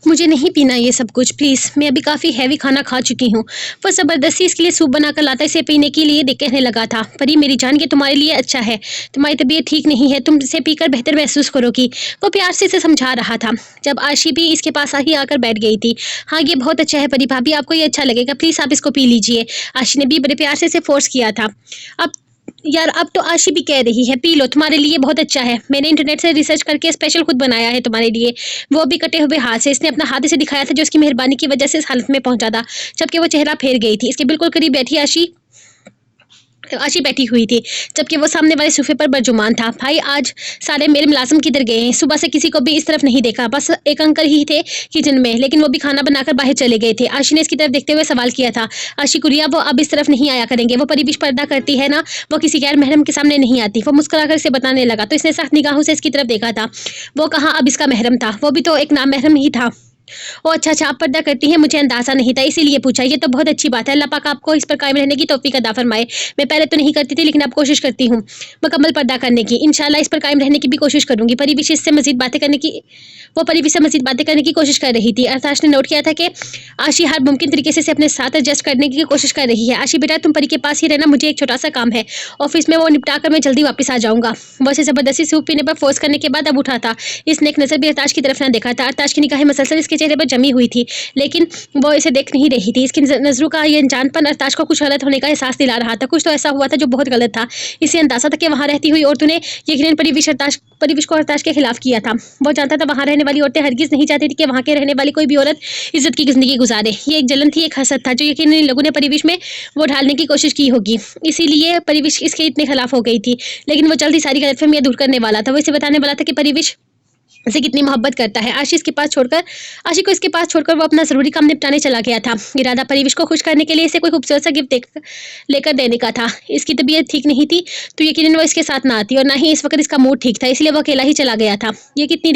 मुझे नहीं पीना ये सब कुछ, प्लीज़। मैं अभी काफ़ी हैवी खाना खा चुकी हूँ। वो ज़बरदस्ती इसके लिए सूप बनाकर लाता इसे पीने के लिए कहने लगा था, परी मेरी जान ये तुम्हारे लिए अच्छा है, तुम्हारी तबीयत ठीक नहीं है, तुम इसे पीकर बेहतर महसूस करोगी। वो प्यार से इसे समझा रहा था जब आशी भी इसके पास ही आकर बैठ गई थी। हाँ ये बहुत अच्छा है परी भाभी, आपको ये अच्छा लगेगा, प्लीज़ आप इसको पी लीजिए। आशी ने भी बड़े प्यार से इसे फोर्स किया था। अब यार अब तो आशी भी कह रही है पी लो, तुम्हारे लिए बहुत अच्छा है, मैंने इंटरनेट से रिसर्च करके स्पेशल खुद बनाया है तुम्हारे लिए। वो भी कटे हुए हाथ से। इसने अपना हाथ इसे दिखाया था जो उसकी मेहरबानी की वजह से इस हालत में पहुंचा था। जबकि वो चेहरा फेर गई थी। इसके बिल्कुल करीब बैठी आशी बैठी हुई थी, जबकि वो सामने वाले सोफे पर बरजुमान था। भाई आज सारे मेरे मुलाजिम किधर गए हैं? सुबह से किसी को भी इस तरफ नहीं देखा, बस एक अंकल ही थे किचन में, लेकिन वो भी खाना बनाकर बाहर चले गए थे। आशी ने इसकी तरफ देखते हुए सवाल किया था, आशी गुड़िया वो अब इस तरफ नहीं आया करेंगे, वो परिविश पर्दा करती है ना, वो किसी गैर महरम के सामने नहीं आती। वो मुस्कुराकर इसे बताने लगा तो इसने सख्त निगाहों से इसकी तरफ देखा था। वो कहाँ अब इसका महरम था, वो भी तो एक नाम महरम ही था। ओ अच्छा आप पर्दा करती हैं, मुझे अंदाजा नहीं था इसीलिए पूछा। ये तो बहुत अच्छी बात है, अल्लाह पाक आपको इस पर कायम रहने की तौफीक अता फरमाए। मैं पहले तो नहीं करती थी लेकिन अब कोशिश करती हूँ मुकम्मल पर्दा करने की। इंशाल्लाह इस पर कायम रहने की भी कोशिश करूंगी। परिविश से मजीद बातें करने की कोशिश कर रही थी। अरताश ने नोट किया था कि आशी हर मुमकिन तरीके से अपने साथ एडजस्ट करने की कोशिश कर रही है। आशी बेटा तुम परी के पास ही रहना, मुझे एक छोटा सा काम है ऑफिस में, वो निपटा कर मैं जल्दी वापस आ जाऊंगा। वैसे जबरदस्ती सूप पीने पर फोर्स करने के बाद अब उठा था। इसने एक नजर भी अरताश की तरफ न देखा था। अरताश की निगाहें मसलसल इसके चेहरे पर जमी हुई थी, लेकिन वो इसे देख नहीं रही थी। इसकी नजरों का ये अनजानपन अरताश को कुछ गलत होने का एहसास दिला रहा था। कुछ तो ऐसा हुआ था जो बहुत गलत था। इसे अंदाजा था कि वहां रहती हुई औरतों ने यकीनन परिविश को अरताश के खिलाफ किया था। वो जानता था वहां रहने वाली औरतें हरगिज नहीं चाहती थी कि वहां के रहने वाली कोई भी औरत इज्जत की जिंदगी गुजारे। ये एक जलन थी, एक हसद था जो यकीनन इन लोगों ने परिविश में वो ढालने की कोशिश की होगी, इसीलिए परिविश इसके इतने खिलाफ हो गई थी। लेकिन वो जल्दी सारी गलतफहमियां दूर करने वाला था। वो इसे बताने वाला था कि परिविश से कितनी मोहब्बत करता है। आशी को इसके पास छोड़कर वो अपना जरूरी काम निपटाने चला गया था। इरादा परिविश को खुश करने के लिए इसे कोई खूबसूरत सा गिफ्ट लेकर देने का था। इसकी तबीयत ठीक नहीं थी तो यकीनन वो इसके साथ ना आती, और ना ही इस वक्त इसका मूड ठीक था, इसलिए वो अकेला ही चला गया था। कितनी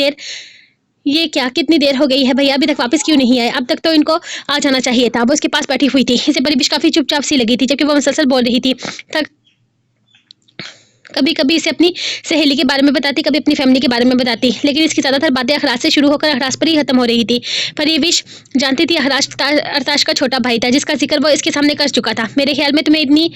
देर हो गई है भैया, अभी तक वापस क्यों नहीं आए? अब तक तो इनको आ जाना चाहिए था। वो उसके पास बैठी हुई थी। इसे परिविश काफी चुपचाप सी लगी थी, जबकि वो मुसलसल बोल रही थी। कभी कभी इसे अपनी सहेली के बारे में बताती, कभी अपनी फैमिली के बारे में बताती, लेकिन इसकी ज़्यादातर बातें अखराज से शुरू होकर अखराज पर ही खत्म हो रही थी। परिविश जानती थी अरताश का छोटा भाई था जिसका जिक्र वो इसके सामने कर चुका था। मेरे ख्याल में तुम्हें इतनी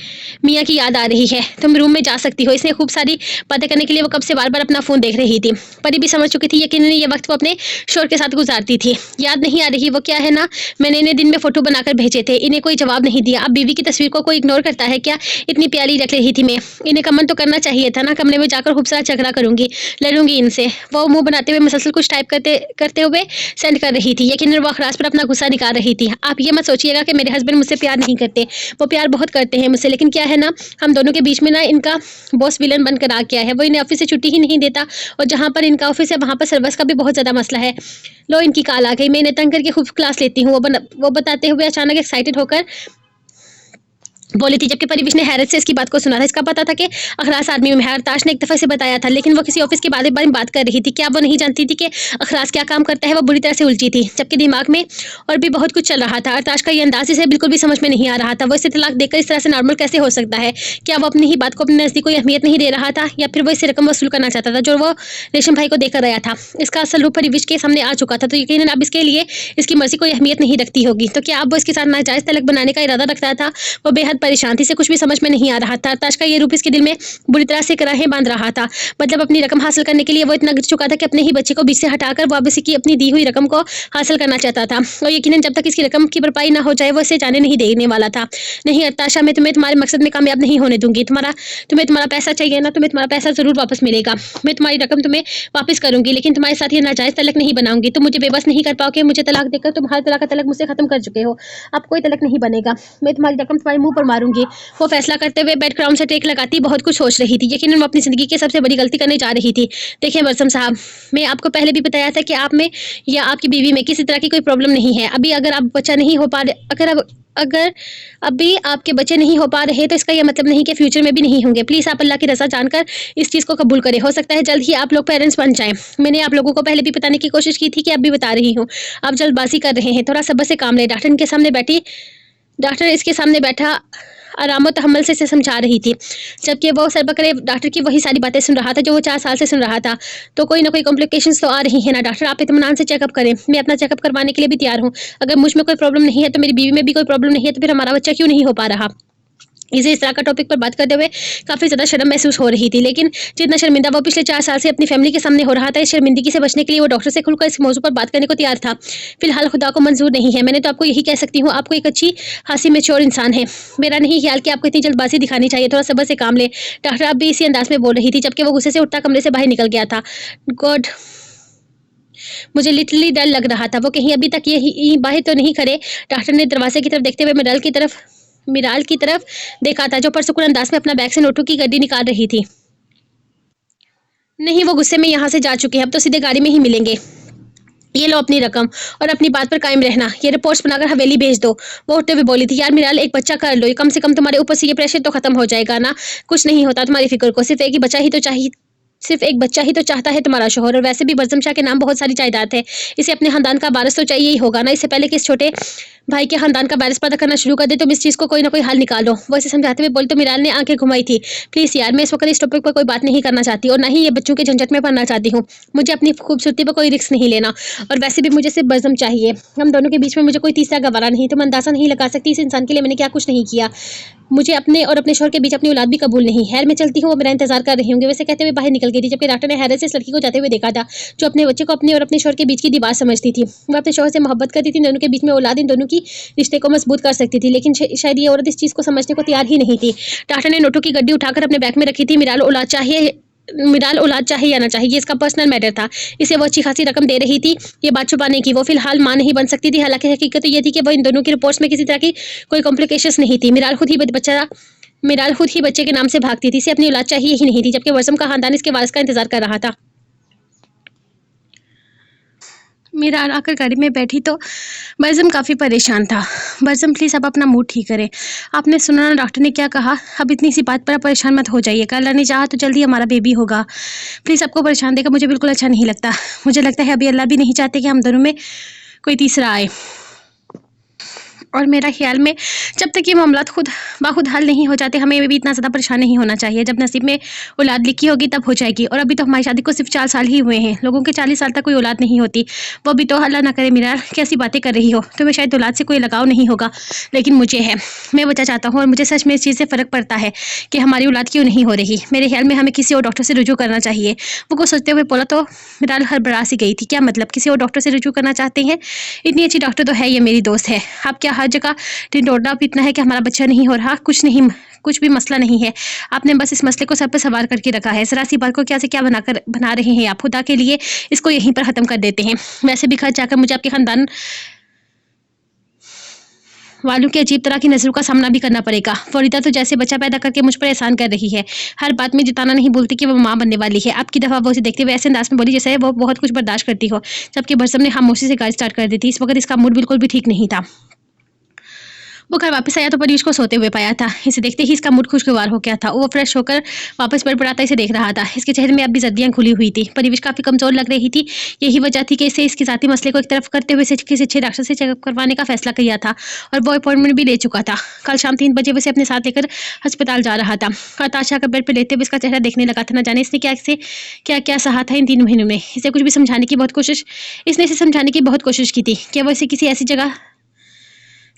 मियाँ की याद आ रही है, तुम रूम में जा सकती हो। इसने खूब सारी बातें करने के लिए वो कब से बार बार अपना फ़ोन देख रही थी। परी भी समझ चुकी थी यकीनन ये वक्त वो अपने शोर के साथ गुजारती थी। याद नहीं आ रही वो क्या है ना, मैंने इन्हें दिन में फ़ोटो बनाकर भेजे थे, इन्हें कोई जवाब नहीं दिया। अब बीवी की तस्वीर को कोई इग्नोर करता है क्या? इतनी प्यारी रख रही थी मैं, इन्हें कमन तो करना चाहिए था ना। कमरे में जाकर खूब सारा झगड़ा करूंगी, लड़ूंगी इनसे। वो मुंह बनाते हुए मसलसल कुछ टाइप करते हुए सेंड कर रही थी। यकीनन वो अखराज पर अपना गुस्सा निकाल रही थी। आप ये मत सोचिएगा कि मेरे हस्बैंड मुझसे प्यार नहीं करते, वो प्यार बहुत करते हैं मुझसे, लेकिन क्या है ना, हम दोनों के बीच में ना इनका बॉस विलन बनकर आ गया है। वो इन्हें ऑफिस से छुट्टी ही नहीं देता, और जहाँ पर इनका ऑफिस है वहाँ पर सर्विस का भी बहुत ज़्यादा मसला है। लो इनकी कॉल आ गई, मैं इन्हें तंग करके खूब क्लास लेती हूँ। वो बताते हुए अचानक एक्साइटेड होकर बोली थी, जबकि परिविश ने हैरत से इसकी बात को सुना था। इसका पता था कि अखराज आर्मी में है, अरताश ने एक दफ़ा से बताया था, लेकिन वो किसी ऑफिस के बारे में बात कर रही थी। क्या वो नहीं जानती थी कि अखराज क्या काम करता है? वो बुरी तरह से उलझी थी, जबकि दिमाग में और भी बहुत कुछ चल रहा था। अरताश का ये अंदाज इसे बिल्कुल भी समझ में नहीं आ रहा था। वो इसे तलाक देकर इस तरह से नॉर्मल कैसे हो सकता है? क्या वो अपनी ही बात को अपने नज़दीक कोई अहमियत नहीं दे रहा था, या फिर वो इससे रकम वसूल करना चाहता था जो वो रेशम भाई को देकर आया था? इसका असल रूप परिविश के सामने आ चुका था, तो यकीनन अब इसके लिए इसकी मर्जी कोई अहमियत नहीं रखती होगी। तो क्या अब वो इसके साथ नाजायज़ तलाक बनाने का इरादा रखता था? वो बेहद परेशान थी, इसे कुछ भी समझ में नहीं आ रहा था। अरताश का ये रूप इसके दिल में बुरी तरह से कराहें बांध रहा था। मतलब अपनी रकम हासिल करने के लिए वो इतना गिर चुका था कि अपने ही बच्चे को बीच से हटाकर वो अब इसकी अपनी दी हुई रकम को हासिल करना चाहता था, और यकीनन जब तक इसकी रकम की भरपाई ना हो जाए वो इसे जाने नहीं देने वाला था। नहीं अरताशा, मैं तुम्हें तुम्हारे मकसद में कामयाब नहीं होने दूंगी। तुम्हें तुम्हारा पैसा चाहिए ना, तुम्हें तुम्हारा पैसा जरूर वापस मिलेगा। मैं तुम्हारी रकम तुम्हें वापस करूंगी, लेकिन तुम्हारे साथ ये नाजायज तलाक नहीं बनाऊंगी। तुम मुझे बेबस नहीं कर पाओगे। मुझे तलाक देकर तुम हर तरह का तलाक मुझसे खत्म कर चुके हो, अब कोई तलाक नहीं बनेगा। मैं तुम्हारी रकम तुम्हारे मुंह पर मारूंगी। वो फैसला करते हुए बेड क्राउन से टेक लगाती बहुत कुछ सोच रही थी। यकीनन वो अपनी ज़िंदगी की सबसे बड़ी गलती करने जा रही थी। देखिए मरसम साहब, मैं आपको पहले भी बताया था कि आप में या आपकी बीवी में किसी तरह की कोई प्रॉब्लम नहीं है। अभी अगर आप बच्चा नहीं हो पा रहे, अगर अभी आपके बच्चे नहीं हो पा रहे तो इसका यह मतलब नहीं कि फ्यूचर में भी नहीं होंगे। प्लीज़ आप अल्लाह की रज़ा जानकर इस चीज़ को कबूल करें। हो सकता है जल्द ही आप लोग पेरेंट्स बन जाएं। मैंने आप लोगों को पहले भी बताने की कोशिश की थी कि अब भी बता रही हूँ, आप जल्दबाजी कर रहे हैं। थोड़ा सब्र से काम लें। डॉक्टर इसके सामने बैठा आराम और तहम्मुल से इसे समझा रही थी, जबकि वो सर पकड़े डॉक्टर की वही सारी बातें सुन रहा था जो वो 4 साल से सुन रहा था। तो कोई ना कोई कॉम्प्लिकेशंस तो आ रही है ना डॉक्टर, आप इत्मीनान से चेकअप करें। मैं अपना चेकअप करवाने के लिए भी तैयार हूँ। अगर मुझ में कोई प्रॉब्लम नहीं है तो मेरी बीवी में भी कोई प्रॉब्लम नहीं है, तो फिर हमारा बच्चा क्यों नहीं हो पा रहा। इसे इस तरह का टॉपिक पर बात करते हुए काफ़ी ज़्यादा शर्म महसूस हो रही थी, लेकिन जितना शर्मिंदा वो पिछले 4 साल से अपनी फैमिली के सामने हो रहा था, इस शर्मिंदगी से बचने के लिए वो डॉक्टर से खुलकर इस मौजू पर बात करने को तैयार था। फिलहाल खुदा को मंजूर नहीं है। मैंने तो आपको यही कह सकती हूँ, आपको एक अच्छी खासी मैच्योर इंसान है। मेरा नहीं ख्याल कि आपको इतनी जल्दबाजी दिखानी चाहिए, थोड़ा सब्र से काम ले। डॉक्टर अब भी इसी अंदाज में बोल रही थी, जबकि वो गुस्से से उठता कमरे से बाहर निकल गया था। गॉड, मुझे लिटरली डर लग रहा था, वो कहीं अभी तक ये बाहर तो नहीं खड़े। डॉक्टर ने दरवाजे की तरफ देखते हुए मिराल की तरफ देखा था, जो परसुकुन अंदाज में अपना बैग से नोटों की गड्डी निकाल रही थी। नहीं, वो गुस्से में यहाँ से जा चुके हैं, अब तो सीधे गाड़ी में ही मिलेंगे। ये लो अपनी रकम और अपनी बात पर कायम रहना। ये रिपोर्ट्स बनाकर हवेली भेज दो। वो उठते हुए बोली थी, यार मिराल, एक बच्चा कर लो, ये कम से कम तुम्हारे ऊपर से ये प्रेशर तो खत्म हो जाएगा ना। कुछ नहीं होता तुम्हारी फिक्र को, सिर्फ एक बच्चा ही तो चाहता है तुम्हारा शोहर, और वैसे भी बज़म शाह के नाम बहुत सारी जायदाद है। इसे अपने खानदान का वारिस तो चाहिए ही होगा ना। इससे पहले कि इस छोटे भाई के खानदान का वारिस पैदा करना शुरू कर दे, तुम इस चीज़ को कोई ना कोई हल निकालो। वो इसे समझाते हुए बोली तो मिराल ने आंखें घुमाई थी। प्लीज़ यार, मैं इस वक्त इस टॉपिक पर कोई बात नहीं करना चाहती, और ना ही ये बच्चों के झंझट में पड़ना चाहती हूँ। मुझे अपनी खूबसूरती पर कोई रिस्क नहीं लेना, और वैसे भी मुझे सिर्फ बज़म चाहिए। हम दोनों के बीच में मुझे कोई तीसरा गवारा नहीं। तुम अंदाज़ा नहीं लगा सकती इस इंसान के लिए मैंने क्या कुछ नहीं किया। मुझे अपने और अपने शोहर के बीच अपनी औलाद भी कबूल नहीं है। मैं चलती हूँ, वो मेरा इंतजार कर रही होंगे। वैसे कहते हुए बाहर निकल गई थी, जबकि डॉक्टर ने हैरत से इस लड़की को जाते हुए देखा था, जो अपने बच्चे को अपने और अपने शोहर के बीच की दीवार समझती थी। वो अपने शोहर से मोहब्बत करती थी, दोनों के बीच में औलाद इन दोनों की रिश्ते को मजबूत कर सकती थी, लेकिन शायद ये औरत इस चीज़ को समझने को तैयार ही नहीं थी। डॉक्टर ने नोटों की गड्डी उठाकर अपने बैग में रखी थी। मिराल औलाद चाहिए या ना चाहिए, ये इसका पर्सनल मैटर था। इसे वो अच्छी खासी रकम दे रही थी ये बात छुपाने की। वो फिलहाल मां नहीं बन सकती थी, हालांकि हकीकत तो ये थी कि वो इन दोनों की रिपोर्ट्स में किसी तरह की कोई कॉम्प्लिकेशंस नहीं थी। मिराल खुद ही बच्चे के नाम से भागती थी, इसे अपनी औलाद चाहिए ही नहीं थी, जबकि वसम का खानदान इसके वारिस का इंतजार कर रहा था। मिराल आकर गाड़ी में बैठी तो बज़म काफ़ी परेशान था। बज़म प्लीज़ अब अपना मूड ठीक करें। आपने सुना ना डॉक्टर ने क्या कहा। अब इतनी सी बात पर आप परेशान मत हो जाइएगा। अल्लाह ने चाहा तो जल्दी हमारा बेबी होगा। प्लीज़ आपको परेशान देकर मुझे बिल्कुल अच्छा नहीं लगता। मुझे लगता है अभी अल्लाह भी नहीं चाहते कि हम दोनों में कोई तीसरा आए, और मेरा ख्याल में जब तक ये मामला खुद हल नहीं हो जाते, हमें भी इतना ज़्यादा परेशान नहीं होना चाहिए। जब नसीब में औलाद लिखी होगी तब हो जाएगी, और अभी तो हमारी शादी को सिर्फ 4 साल ही हुए हैं। लोगों के 40 साल तक कोई औलाद नहीं होती। वो भी तो अल्लाह ना करे। मिराल, कैसी बातें कर रही हो। तुम्हें शायद औलाद से कोई लगाव नहीं होगा, लेकिन मुझे है। मैं बच्चा चाहता हूँ, और मुझे सच में इस चीज़ से फ़र्क पड़ता है कि हमारी औलाद क्यों नहीं हो रही। मेरे ख्याल में हमें किसी और डॉक्टर से रुजू करना चाहिए। वो को सोचते हुए बोला तो मिराल हड़बड़ा सी गई थी। क्या मतलब, किसी और डॉक्टर से रुजू करना चाहते हैं? इतनी अच्छी डॉक्टर तो है, ये मेरी दोस्त है। आप क्या हर जगह ढिंढोरना अब इतना है कि हमारा बच्चा नहीं हो रहा? कुछ भी मसला नहीं है। आपने बस इस मसले को सर पर सवार करके रखा है। ज़रा सी बात को क्या से क्या बना रहे हैं आप। खुदा के लिए इसको यहीं पर ख़त्म कर देते हैं। वैसे भी घर जाकर मुझे आपके ख़ानदान वालों की अजीब तरह की नज़रों का सामना भी करना पड़ेगा। फरीदा तो जैसे बच्चा पैदा करके मुझ पर एहसान कर रही है, हर बात में जिताना नहीं भूलती कि वो माँ बनने वाली है। आपकी दफ़ा वो उसे देखते हुए ऐसे अंदाज में बोली जैसे वो बहुत कुछ बर्दाश्त करती हो, जबकि बरसम ने खामोशी से गाड़ी स्टार्ट कर दी थी। इस वक्त इसका मूड बिल्कुल भी ठीक नहीं था। वो घर वापस आया तो परीश को सोते हुए पाया था। इसे देखते ही इसका मूड खुशगवार हो गया था। वो फ्रेश होकर वापस बेड पर आता इसे देख रहा था। इसके चेहरे में अब भी जर्दियाँ खुली हुई थी। परीश काफ़ी कमज़ोर लग रही थी। यही वजह थी कि इसे इसके ज़ाती मसले को एक तरफ करते हुए किसी अच्छे डॉक्टर से चेकअप करवाने का फैसला किया था, और वो अपॉइंटमेंट भी ले चुका था। कल शाम 3 बजे वैसे अपने साथ लेकर अस्पताल जा रहा था। ताशा का बेड पर लेते हुए इसका चेहरा देखने लगा था। न जाने इसने क्या क्या सहा था इन 3 महीनों में। इसे कुछ भी समझाने की बहुत कोशिश की थी कि वो इसे किसी ऐसी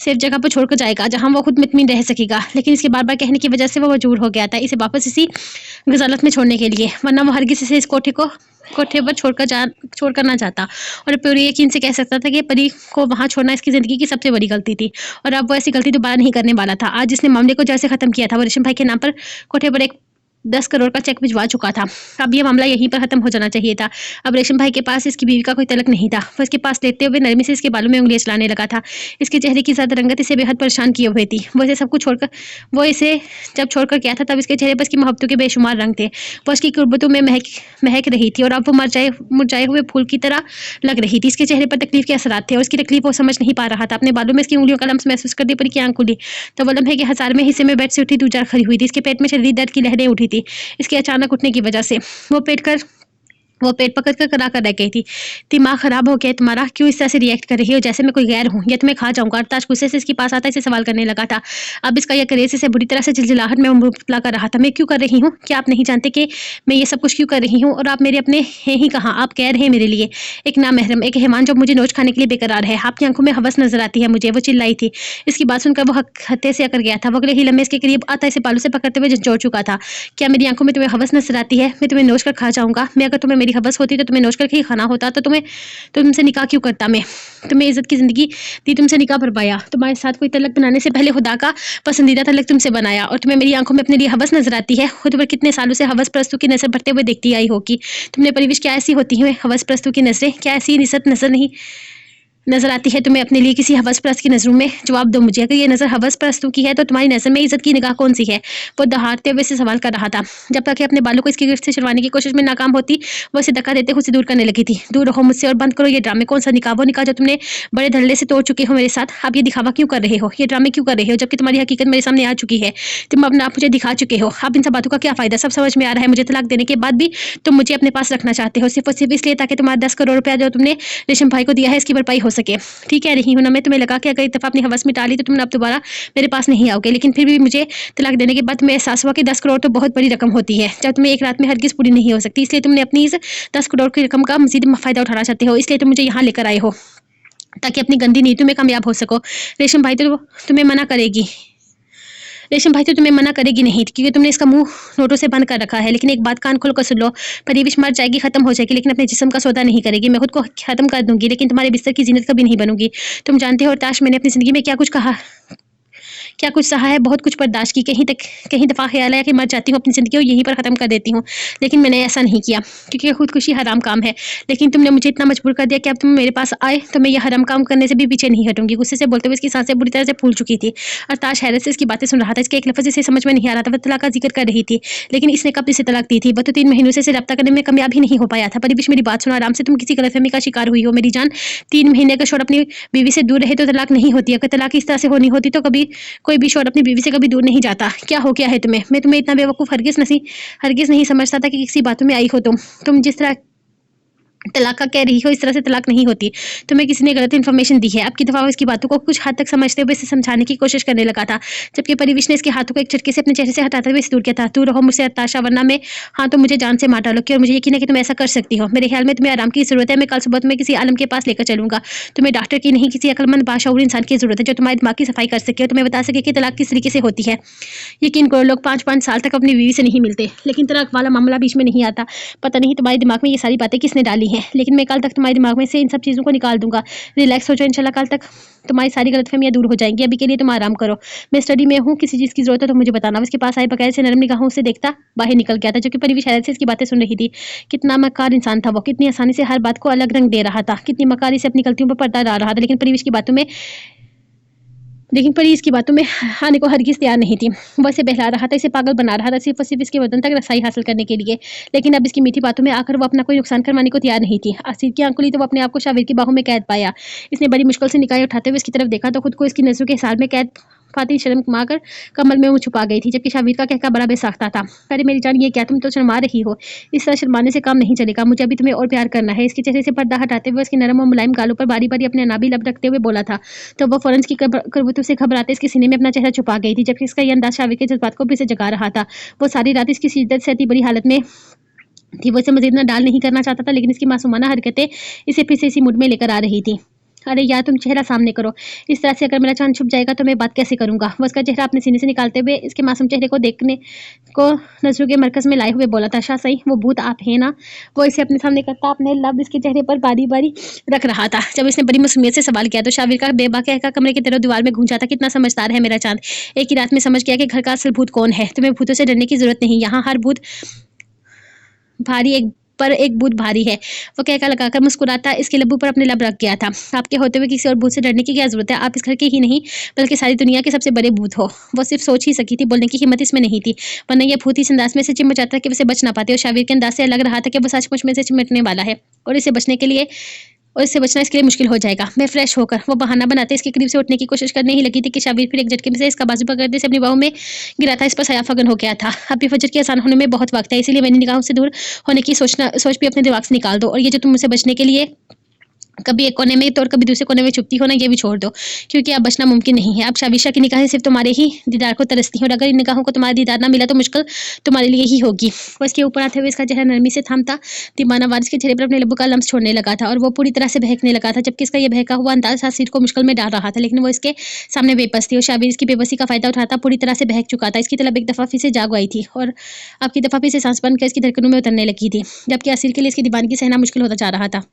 सेफ जगह पर छोड़कर जाएगा जहां वो खुद मुतमिन रह सकेगा, लेकिन इसके बार बार कहने की वजह से वो मजबूर हो गया था इसे वापस इसी गजालत में छोड़ने के लिए, वरना वो हरगिज़ इसे इस कोठे पर छोड़कर ना जाता, और पूरे यकीन से कह सकता था कि परी को वहाँ छोड़ना इसकी ज़िंदगी की सबसे बड़ी गलती थी, और अब वो ऐसी गलती दोबारा नहीं करने वाला था। आज जिसने मामले को जड़ से ख़त्म किया था, वो रेशम भाई के नाम पर कोठे पर एक 10 करोड़ का चेक भिजवा चुका था। अब ये मामला यहीं पर ख़त्म हो जाना चाहिए था। अब रेशम भाई के पास इसकी बीवी का कोई तलक नहीं था। वो इसके पास लेते हुए नरमी से इसके बालों में उंगलियां चलाने लगा था। इसके चेहरे की ज़्यादा रंगत इसे बेहद परेशान किए हुए थी। वो इसे जब छोड़कर गया था तब इसके चेहरे पर इसकी मोहब्बतों के बेशुमार रंग थे। वो इसकी कुर्बतों में महक रही थी, और अब वो मुरझाए हुए फूल की तरह लग रही थी। इसके चेहरे पर तकलीफ के असरात थे, और इसकी तकलीफ वो समझ नहीं पा रहा था। अपने बालों में इसकी उंगलियों का लम्स महसूस कर दी परी की आंख खुली तो वो लम्हे के 1000वें हिस्से में बेड से उठी दूजा खड़ी हुई थी। इसके पेट में शदीद दर्द की लहरें उठी थी। इसके अचानक उठने की वजह से वो वो पेट पकड़ कर करा कर रह गई थी। दिमाग खराब हो गया है तुम्हारा, क्यों इस तरह से रिएक्ट कर रही हो जैसे मैं कोई गैर हूँ या तुम्हें खा जाऊंगा। अर्थात गुस्से से इसके पास आता इसे सवाल करने लगा था। अब इसका यह क्रेज इसे बुरी तरह से झिलझिलाहट में मुबतला कर रहा था। मैं क्यों कर रही हूँ? क्या आप नहीं जानते कि मैं ये सब कुछ क्यों कर रही हूँ? और आप मेरे अपने हैं ही कहाँ, आप गैर हैं मेरे लिए, एक नामहरम, एक हैवान जो मुझे नोच खाने के लिए बेकरार है। आपकी आंखों में हवस नजर आती है मुझे, वो चिल्लाई थी। इसकी बात सुनकर वो हत्थे से अकड़ गया था। वो अगले ही लम्हे इसके करीब आता इसे बालों से पकड़ते हुए झंझोड़ चुका था। क्या मेरी आंखों में तुम्हें हवस नजर आती है? मैं तुम्हें नोच कर खा जाऊंगा। मैं अगर तुम्हें मेरी हवस होती तो तुम्हें नोच कर ही खाना होता, तो तुमसे निकाह क्यों करता? मैं तुम्हें इज्जत की जिंदगी दी, तुमसे निकाह परवाया, तुम्हारे साथ कोई तलक बनाने से पहले खुदा का पसंदीदा तलक तुमसे बनाया, और तुम्हें मेरी आंखों में अपने लिए हवस नजर आती है। खुद पर कितने सालों से हवस प्रस्तु की नजर बढ़ते हुए देखती आई होगी तुमने। परिवेश क्या ऐसी होती है हवस प्रस्तु की नजरें? क्या ऐसी निसत नजर नहीं नजर आती है तुम्हें अपने लिए किसी हवस प्रस्त की नजरों में? जवाब दो मुझे, अगर ये नजर हवस प्रस्तों की है तो तुम्हारी नजर में इज्जत की निगाह कौन सी है? वो दहाड़ते हुए से सवाल कर रहा था। जब तक कि अपने बालों को इसकी गिरफ्त से छुड़वाने की कोशिश में नाकाम होती, वो इसे धक्का देते उसे दूर करने लगी थी। दूर रहो मुझसे और बंद करो ये ड्रामे। कौन सा निकाह? वो निकाह जो तुमने बड़े धड़ल्ले से तोड़ चुके हो मेरे साथ। आप ये दिखावा क्यों कर रहे हो, ये ड्रामे क्यों कर रहे हो, जबकि तुम्हारी हकीकत मेरे सामने आ चुकी है। तुम अपने आप मुझे दिखा चुके हो। अब इन सब बातों का क्या फायदा? सब समझ में आ रहा है मुझे। तलाक देने के बाद भी तुम मुझे अपने पास रखना चाहते हो, सिर्फ और सिर्फ इसलिए ताकि तुम्हारा 10 करोड़ रुपया जो तुमने रेशम भाई को दिया है इसकी भरपाई हो सके। ठीक है रही हूँ ना मैं? तुम्हें लगा कि अगर एक दफा अपनी हवस मिटा ली तो तुम अब दोबारा मेरे पास नहीं आओगे, लेकिन फिर भी मुझे तलाक देने के बाद तुम्हें एहसास हुआ कि 10 करोड़ तो बहुत बड़ी रकम होती है, जब तुम्हें एक रात में हरगिज पूरी नहीं हो सकती। इसलिए तुमने अपनी इस 10 करोड़ की रकम का मजीद फायदा उठाना चाहते हो। इसलिए तुम मुझे यहाँ लेकर आए हो ताकि अपनी गंदी नीतियों में कामयाब हो सको। रेशम भाई तो तुम्हें मना करेगी, रेशम भाई तो तुम्हें मना करेगी नहीं, क्योंकि तुमने इसका मुंह नोटों से बंद कर रखा है। लेकिन एक बात कान खोल कर सुन लो, परिवेश मर जाएगी, खत्म हो जाएगी, लेकिन अपने जिस्म का सौदा नहीं करेगी। मैं खुद को खत्म कर दूंगी, लेकिन तुम्हारे बिस्तर की जीनत कभी नहीं बनूंगी। तुम जानते हो ताश, मैंने अपनी जिंदगी में क्या कुछ कहा, क्या कुछ सहा है, बहुत कुछ बर्दाश्त की। कहीं दफ़ा ख्याल आया कि मर जाती हूँ अपनी ज़िंदगी और यहीं पर ख़त्म कर देती हूँ, लेकिन मैंने ऐसा नहीं किया, क्योंकि खुदकुशी हराम काम है। लेकिन तुमने मुझे इतना मजबूर कर दिया कि अब तुम मेरे पास आए तो मैं यह हराम काम करने से भी पीछे नहीं हटूंगी। गुस्से से बोलते हुए इसकी सांसें बुरी तरह से फूल चुकी थी। अरताश हैरत से इसकी बातें सुन रहा था। इसके एक लफ्ज़ इसे समझ में नहीं आ रहा था। वह तलाक का जिक्र कर रही थी, लेकिन इसने कब इसे तलाक दी थी? वह तो 3 महीनों से इसे रब्ता करने में कामयाब ही नहीं हो पाया था। परिवेश मेरी बात सुनो आराम से, तुम किसी गलतफहमी का शिकार हुई हो मेरी जान। 3 महीने का शोर अपनी बीवी से दूर रहे तो तलाक नहीं होती। अगर तलाक इस तरह से होनी होती तो कभी कोई भी शोर अपनी बीवी से कभी दूर नहीं जाता। क्या हो गया है तुम्हें? मैं तुम्हें इतना बेवकूफ़ हरगिज़ नहीं समझता था कि किसी बातों में आई हो तुम जिस तरह तलाक का कह रही हो इस तरह से तलाक नहीं होती। तुम्हें किसी ने गलत इन्फॉर्मेशन दी है। अब की दफ़ा वो इसकी बातों को कुछ हद तक समझते हुए इसे समझाने की कोशिश करने लगा था, जबकि परिवेश ने इसके हाथों को एक झटके से अपने चेहरे से हटाते हुए इसे दूर किया था। दूर रहो मुझसे अरताशा, वरना मैं हाँ तो मुझे जान से मार डालोगी, और मुझे यकीन है कि तुम ऐसा कर सकती हो। मेरे ख्याल में तुम्हें आराम की ज़रूरत है। मैं कल सुबह तुम्हें किसी आलम के पास लेकर चलूंगा। तुम्हें डॉक्टर की नहीं, किसी अक्लमंद बाशऊर इंसान की ज़रूरत है जो तुम्हारे दिमाग की सफाई कर सके और तुम्हें बता सके कि तलाक किस तरीके से होती है। यकीन करो, लोग 5-5 साल तक अपनी बीवी से नहीं मिलते, लेकिन तलाक वाला मामला बीच में नहीं आता। पता नहीं तुम्हारे दिमाग में ये सारी बातें किसने डाली हैं, लेकिन मैं कल तक तुम्हारे दिमाग में से इन सब चीज़ों को निकाल दूंगा। रिलैक्स हो जाओ, इंशाल्लाह कल तक तुम्हारी सारी गलतफहमियां दूर हो जाएंगी। अभी के लिए तुम आराम करो। मैं स्टडी में हूँ, किसी चीज़ की जरूरत है तो मुझे बताना। उसके पास आए बगैर से नरम निगाहों से देखता बाहर निकल गया था, जो कि परिवेश हैरत से इसकी बातें सुन रही थी। कितना मक्कार इंसान था वो, कितनी आसानी से हर बात को अलग रंग दे रहा था, कितनी मक्कारी से अपनी गलतियों पर पर्दा डाल रहा था। लेकिन परी इसकी बातों में आने को हरगिज़ तैयार नहीं थी। वो इसे बहला रहा था, इसे पागल बना रहा था, सिर्फ और सिर्फ इसके वतन तक रसाई हासिल करने के लिए। लेकिन अब इसकी मीठी बातों में आकर वो अपना कोई नुकसान करवाने को तैयार नहीं थी। आसिर की आंख खुली तो वो अपने आप को शाविर की बाहों में कैद पाया। इसने बड़ी मुश्किल से निकाय उठाते हुए इसकी तरफ देखा तो खुद को इसकी नजरों के हिसार में कैद फाती शर्म माकर कमल में मुँह छुपा गई थी, जबकि शाविर का कहका बड़ा बेसाख्ता था। अरे मेरी जान, ये क्या तुम तो शर्मा रही हो? इस तरह शर्माने से काम नहीं चलेगा। मुझे अभी तुम्हें और प्यार करना है। इसके चेहरे से पर्दा हटाते हुए उसकी नरम और मुलायम गालों पर बारी बारी अपने नाभि लब रखते हुए बोला था। तो वो फौरन की करवतों से घबराते इसके सीने में अपना चेहरा छुपा गई थी, जबकि इसका ये अंदाज शाविर के जज्बात को भी से जगा रहा था। वो सारी रात इसकी शिद्दत से अति बड़ी हालत में थी। वो इसे मजीद न डाल नहीं करना चाहता था, लेकिन इसकी मासूमाना हरकतें इसे फिर से इसी मूड में लेकर आ रही थी। अरे यार, तुम चेहरा सामने करो। इस तरह से अगर मेरा चांद छुप जाएगा तो मैं बात कैसे करूंगा? वो उसका चेहरा अपने सीने से निकालते हुए इसके मासूम चेहरे को देखने को नजरों के मरकज में लाए हुए बोला था। अच्छा सही, वो भूत आप है ना? वो इसे अपने सामने करता अपने लब इसके चेहरे पर बारी बारी रख रहा था। जब इसने बड़ी मासूमियत से सवाल किया तो शाविर का बेबाकी का कमरे की तरफ दीवार में गूंजा था। कितना समझदार है मेरा चांद। एक ही रात में समझ गया कि घर का असल भूत कौन है। तुम्हें भूतों से डरने की जरूरत नहीं। यहाँ हर भूत भारी एक भूत भारी है। वो कहकर लगाकर मुस्कुराता इसके लब्बों पर अपने लब रख गया था। आपके होते हुए किसी और भूत से डरने की क्या जरूरत है? आप इस घर के ही नहीं बल्कि सारी दुनिया के सबसे बड़े भूत हो। वो सिर्फ सोच ही सकी थी, बोलने की हिम्मत इसमें नहीं थी, वरना यह भूत इस अंदाज में से चिमट जाता कि उसे बच ना पाते। और शाविर के अंदाज से लग रहा था कि वो सचमुच में से चिमटने वाला है और इसे बचने के लिए और इससे बचना इसके लिए मुश्किल हो जाएगा। मैं फ्रेश होकर वो बहाना बनाते इसके करीब से उठने की कोशिश करने ही लगी थी कि शाबिर फिर एक झटके में से इसका बाजू पकड़ते से अपनी बाहों में गिरा था। इस पर सयाफगन हो गया था। अभी फजर की अजान होने में बहुत वक्त है, इसीलिए मैंने निगाहों से दूर होने की सोच भी अपने दिमाग से निकाल दो, और ये जो तुम मुझसे बचने के लिए कभी एक कोने में तो और कभी दूसरे कोने में छुपती हो ना, ये भी छोड़ दो, क्योंकि अब बचना मुमकिन नहीं है। अब शाविशा की निगाहें सिर्फ तुम्हारे ही दीदार को तरसती हैं, और अगर इन निगाहों को तुम्हारा दीदार ना मिला तो मुश्किल तुम्हारे लिए ही होगी। वो इसके ऊपर आते हुए इसका चेहरा नरमी से थामता। दीवाना वारिस के चेहरे पर अपने लब्बों का लम्स छोड़ने लगा था, और वो पूरी तरह से बहकने लगा था, जबकि इसका यह बहका हुआ अंदाज सासिर को मुश्किल में डाल रहा था। लेकिन वो इसके सामने बेबस थी, और शाबिर इसकी बेबसी का फायदा उठाता पूरी तरह से बहक चुका था। इसकी तलब एक दफा फिर से जाग आई थी, और अब की दफा फिर से सांस बंद कर इसकी धड़कनों में उतरने लगी थी, जबकि असीर के लिए इसकी दीवानगी सहना मुश्किल होता जा रहा था।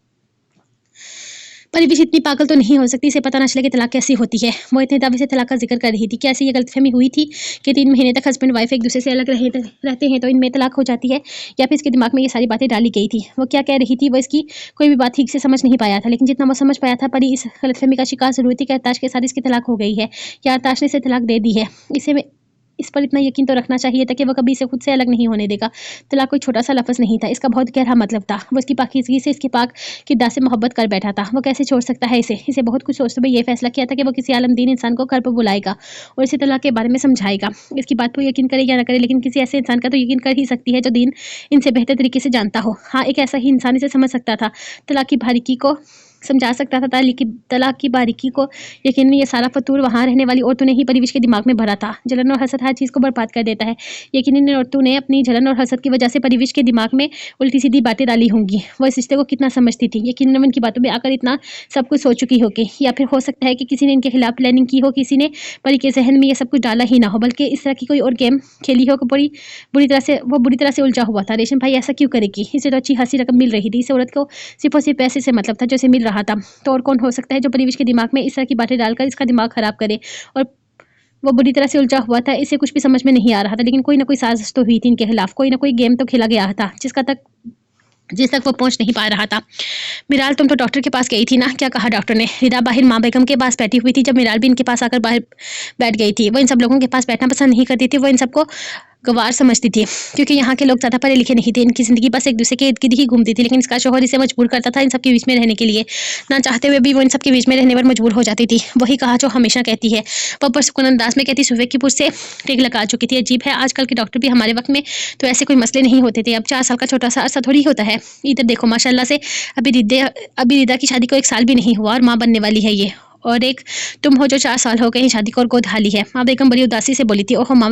परिविश इतनी पागल तो नहीं हो सकती, इसे पता न चले कि तलाक कैसी होती है। वो इतने दावे से तलाक का जिक्र कर रही थी कि ऐसी ये गलतफहमी हुई थी कि 3 महीने तक हस्बैंड वाइफ एक दूसरे से अलग रहते हैं तो इनमें तलाक हो जाती है, या फिर इसके दिमाग में ये सारी बातें डाली गई थी। वो क्या कह रही थी, वो इसकी कोई भी बात ठीक से समझ नहीं पाया था, लेकिन जितना वो समझ पाया था, परी इस गलतफहमी का शिकार जरूर थी कि अरताश के साथ इसकी तलाक हो गई है, या अरताश ने इसे तलाक दे दी है। इस पर इतना यकीन तो रखना चाहिए था कि वो कभी इसे खुद से अलग नहीं होने देगा। तलाक कोई छोटा सा लफ्ज़ नहीं था, इसका बहुत गहरा मतलब था। वो इसकी पाकीज़गी से, इसके पाक किरदार से मोहब्बत कर बैठा था। वो कैसे छोड़ सकता है इसे बहुत कुछ सोचते हुए ये फैसला किया था कि वो किसी आलमदीन इंसान को घर पर बुलाएगा और इसे तलाक के बारे में समझाएगा। इसकी बात पर यकीन करे या ना करे, लेकिन किसी ऐसे इंसान का तो यकीन कर ही सकती है जो दीन इनसे बेहतर तरीके से जानता हो। हाँ, एक ऐसा ही इंसान इसे समझ सकता था, तलाक की बारीकी को समझा सकता था, तलाक की बारीकी को। यकीनन ये सारा फतूर वहाँ रहने वाली औरतों ने ही परिवेश के दिमाग में भरा था। जलन और हसद हर चीज़ को बर्बाद कर देता है। यकीनन इन औरतों ने अपनी जलन और हसद की वजह से परिवेश के दिमाग में उल्टी सीधी बातें डाली होंगी। वो इस रिश्ते को कितना समझती थी, यकीनन उनकी बातों में आकर इतना सब कुछ सोच चुकी होगी, या फिर हो सकता है कि किसी ने इनके खिलाफ प्लानिंग की हो, किसी ने परी के जहन में ये सब कुछ डाला ही ना हो, बल्कि इस तरह की कोई और गेम खेली हो। बुरी तरह से उलझा हुआ था। रेशम भाई ऐसा क्यों करेगी, इसे तो अच्छी खासी रकम मिल रही थी। इस औरत को सिर्फ और सिर्फ पैसे से मतलब था जो इसे मिल रहा था। तो और कौन हो सकता है जो परिवेश के दिमाग में इस तरह की बातें डालकर इसका दिमाग खराब करे। और वो बुरी तरह से उलझा हुआ था, इसे कुछ भी समझ में नहीं आ रहा था, लेकिन कोई ना कोई साजिश तो हुई थी इनके खिलाफ, कोई ना कोई गेम तो खेला गया था जिस तक वो पहुंच नहीं पा रहा था। मिराल, तुम तो डॉक्टर के पास गई थी ना, क्या कहा डॉक्टर ने? रिदा बाहर माँ बेगम के पास बैठी हुई थी जब मिराल भी इनके पास आकर बाहर बैठ गई थी। वो इन सब लोगों के पास बैठना पसंद नहीं करती थी, वो इन सबको गवार समझती थी, क्योंकि यहाँ के लोग ज़्यादा पढ़े लिखे नहीं थे। इनकी ज़िंदगी बस एक दूसरे के इर्द गिर्द ही घूमती थी, लेकिन इसका शौहर इसे मजबूर करता था इन सबके बीच में रहने के लिए। ना चाहते हुए भी वो इन सबके बीच में रहने पर मजबूर हो जाती थी। वही कहा जो हमेशा कहती है। वो पुरसुकून अंदाज में कहती, सुबह से टेक लगा चुकी थी। अजीब है, आजकल के डॉक्टर भी हमारे वक्त में तो ऐसे कोई मसले नहीं होते थे। अब 4 साल का छोटा सा अरसा थोड़ी होता है। इधर देखो, माशाल्लाह से अभी रिदा की शादी को 1 साल भी नहीं हुआ और माँ बनने वाली है ये। और एक तुम हो जो 4 साल हो गए शादी को और गोद हाली है। माँ बेगम बड़ी उदासी से बोली थी। ओहो माँ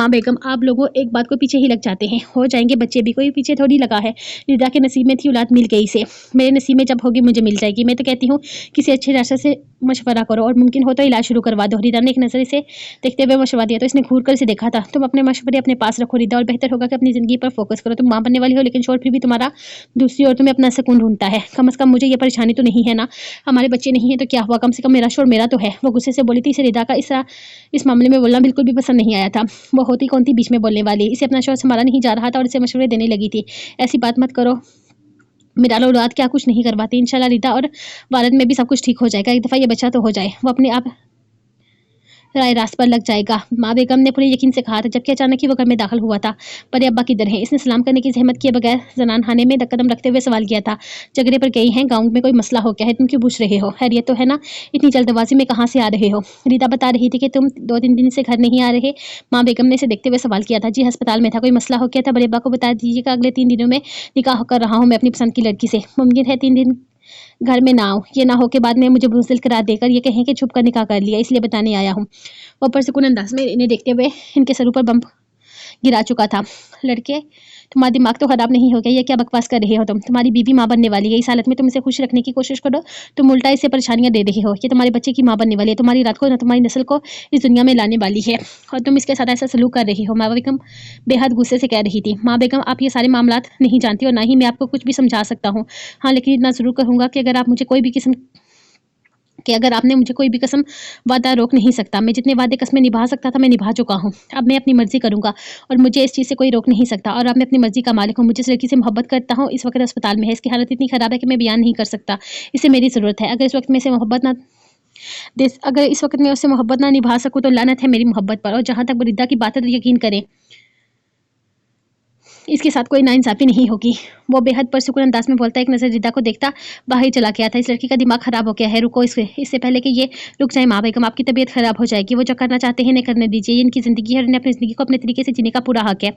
बेगम, आप लोगों एक बात को पीछे ही लग जाते हैं। हो जाएंगे बच्चे भी, कोई पीछे थोड़ी लगा है। रिदा के नसीब में थी, औलाद मिल गई से। मेरे नसीब में जब होगी मुझे मिल जाएगी। मैं तो कहती हूँ किसी अच्छे डॉक्टर से मशवरा करो और मुमकिन हो तो इलाज शुरू करवा दो। रिदा ने एक नज़र इसे देखते हुए मशवरा दिया तो इसने घूर कर इसे देखा था। तुम अपने मशवरे अपने पास रखो रिदा, और बेहतर होगा कि अपनी ज़िंदगी पर फोकस करो। तुम माँ बनने वाली हो, लेकिन शोर फिर भी तुम्हारा दूसरी औरतों में अपना सुकून ढूंढता है। कम से कम मुझे ये परेशानी तो नहीं है ना। हमारे बच्चे नहीं है तो क्या हुआ, कम से कम मेरा शोर मेरा तो है। वो गुस्से से बोली थी। इसे रिदा का इस मामले में बोलना बिल्कुल भी पसंद नहीं आया था। वो होती कौन थी बीच में बोलने वाली। इसे अपना शोर संभाला नहीं जा रहा था और इसे मशवरे देने लगी थी। ऐसी बात मत करो मिराल, औलाद क्या कुछ नहीं करवाती। इंशाल्लाह रिदा और वालिद में भी सब कुछ ठीक हो जाएगा। एक दफ़ा ये बच्चा तो हो जाए, वो अपने आप राय रास्त पर लग जाएगा। माँ बेगम ने पूरे यकीन से कहा था, जबकि अचानक ही वो घर में दाखिल हुआ था। पर अब्बा किधर हैं? इसने सलाम करने की जहमत किए बगैर जनान खाने में कदम रखते हुए सवाल किया था। झगड़े पर गई हैं, गाँव में कोई मसला हो गया है, तुम क्यों पूछ रहे हो? खैरियत तो है ना? इतनी जल्दबाजी में कहाँ से आ रहे हो? रीता बता रही थी कि तुम 2-3 दिन से घर नहीं आ रहे। माँ बेगम ने इसे देखते हुए सवाल किया था। जी अस्पताल में था, कोई मसला हो गया था। बड़े अब्बा को बता दीजिएगा अगले 3 दिनों में निकाह कर रहा हूँ मैं अपनी पसंद की लड़की से। मुमकिन है 3 दिन घर में ना आओ, ये ना हो के बाद में मुझे बुज़दिल करार देकर ये कहें कि छुप कर निकाह कर लिया, इसलिए बताने आया हूँ। वो पुरसुकून अंदाज में इन्हें देखते हुए इनके सरों पर बम गिरा चुका था। लड़के, तुम्हारा दिमाग तो खराब नहीं हो गया? ये क्या बकवास कर रहे हो तुम? तुम्हारी बीबी माँ बनने वाली है। इस हालत में तुम इसे खुश रखने की कोशिश करो, तुम उल्टा इसे परेशानियां दे रहे हो। ये तुम्हारे बच्चे की माँ बनने वाली है, तुम्हारी रात को न तुम्हारी नस्ल को इस दुनिया में लाने वाली है, और तुम इसके साथ ऐसा सलूक कर रही हो। माँ बेगम बेहद गुस्से से कह रही थी। माँ बेगम, आप ये सारे मामलात नहीं जानती और ना ही मैं आपको कुछ भी समझा सकता हूँ। हाँ, लेकिन इतना ज़रूर कहूँगा कि अगर आपने मुझे कोई भी कसम वादा रोक नहीं सकता। मैं जितने वादे कसमें निभा सकता था मैं निभा चुका हूँ। अब मैं अपनी मर्जी करूँगा और मुझे इस चीज़ से कोई रोक नहीं सकता, और अब मैं अपनी मर्जी का मालिक हूँ। मुझे इस लड़की से मोहब्बत करता हूँ। इस वक्त अस्पताल में है, इसकी हालत इतनी ख़राब है कि मैं बयान नहीं कर सकता। इसे मेरी ज़रूरत है। अगर इस वक्त मैं उससे मोहब्बत ना निभा सकूँ तो लानत है मेरी मोहब्बत पर। और जहाँ तक रिदा की बात है तो यकीन करें, इसके साथ कोई नाइंसाफ़ी नहीं होगी। वो बेहद पुरसुकून अंदाज में बोलता, एक नज़र रिदा को देखता बाहर ही चला गया था। इस लड़की का दिमाग ख़राब हो गया है, रुको इससे पहले कि ये रुक जाए माँ बेगम, आपकी तबीयत ख़राब हो जाएगी। वो जो करना चाहते हैं इन्हें करने दीजिए, ये इनकी ज़िंदगी है और इन्हें अपनी ज़िंदगी को अपने तरीके से जीने का पूरा हक है।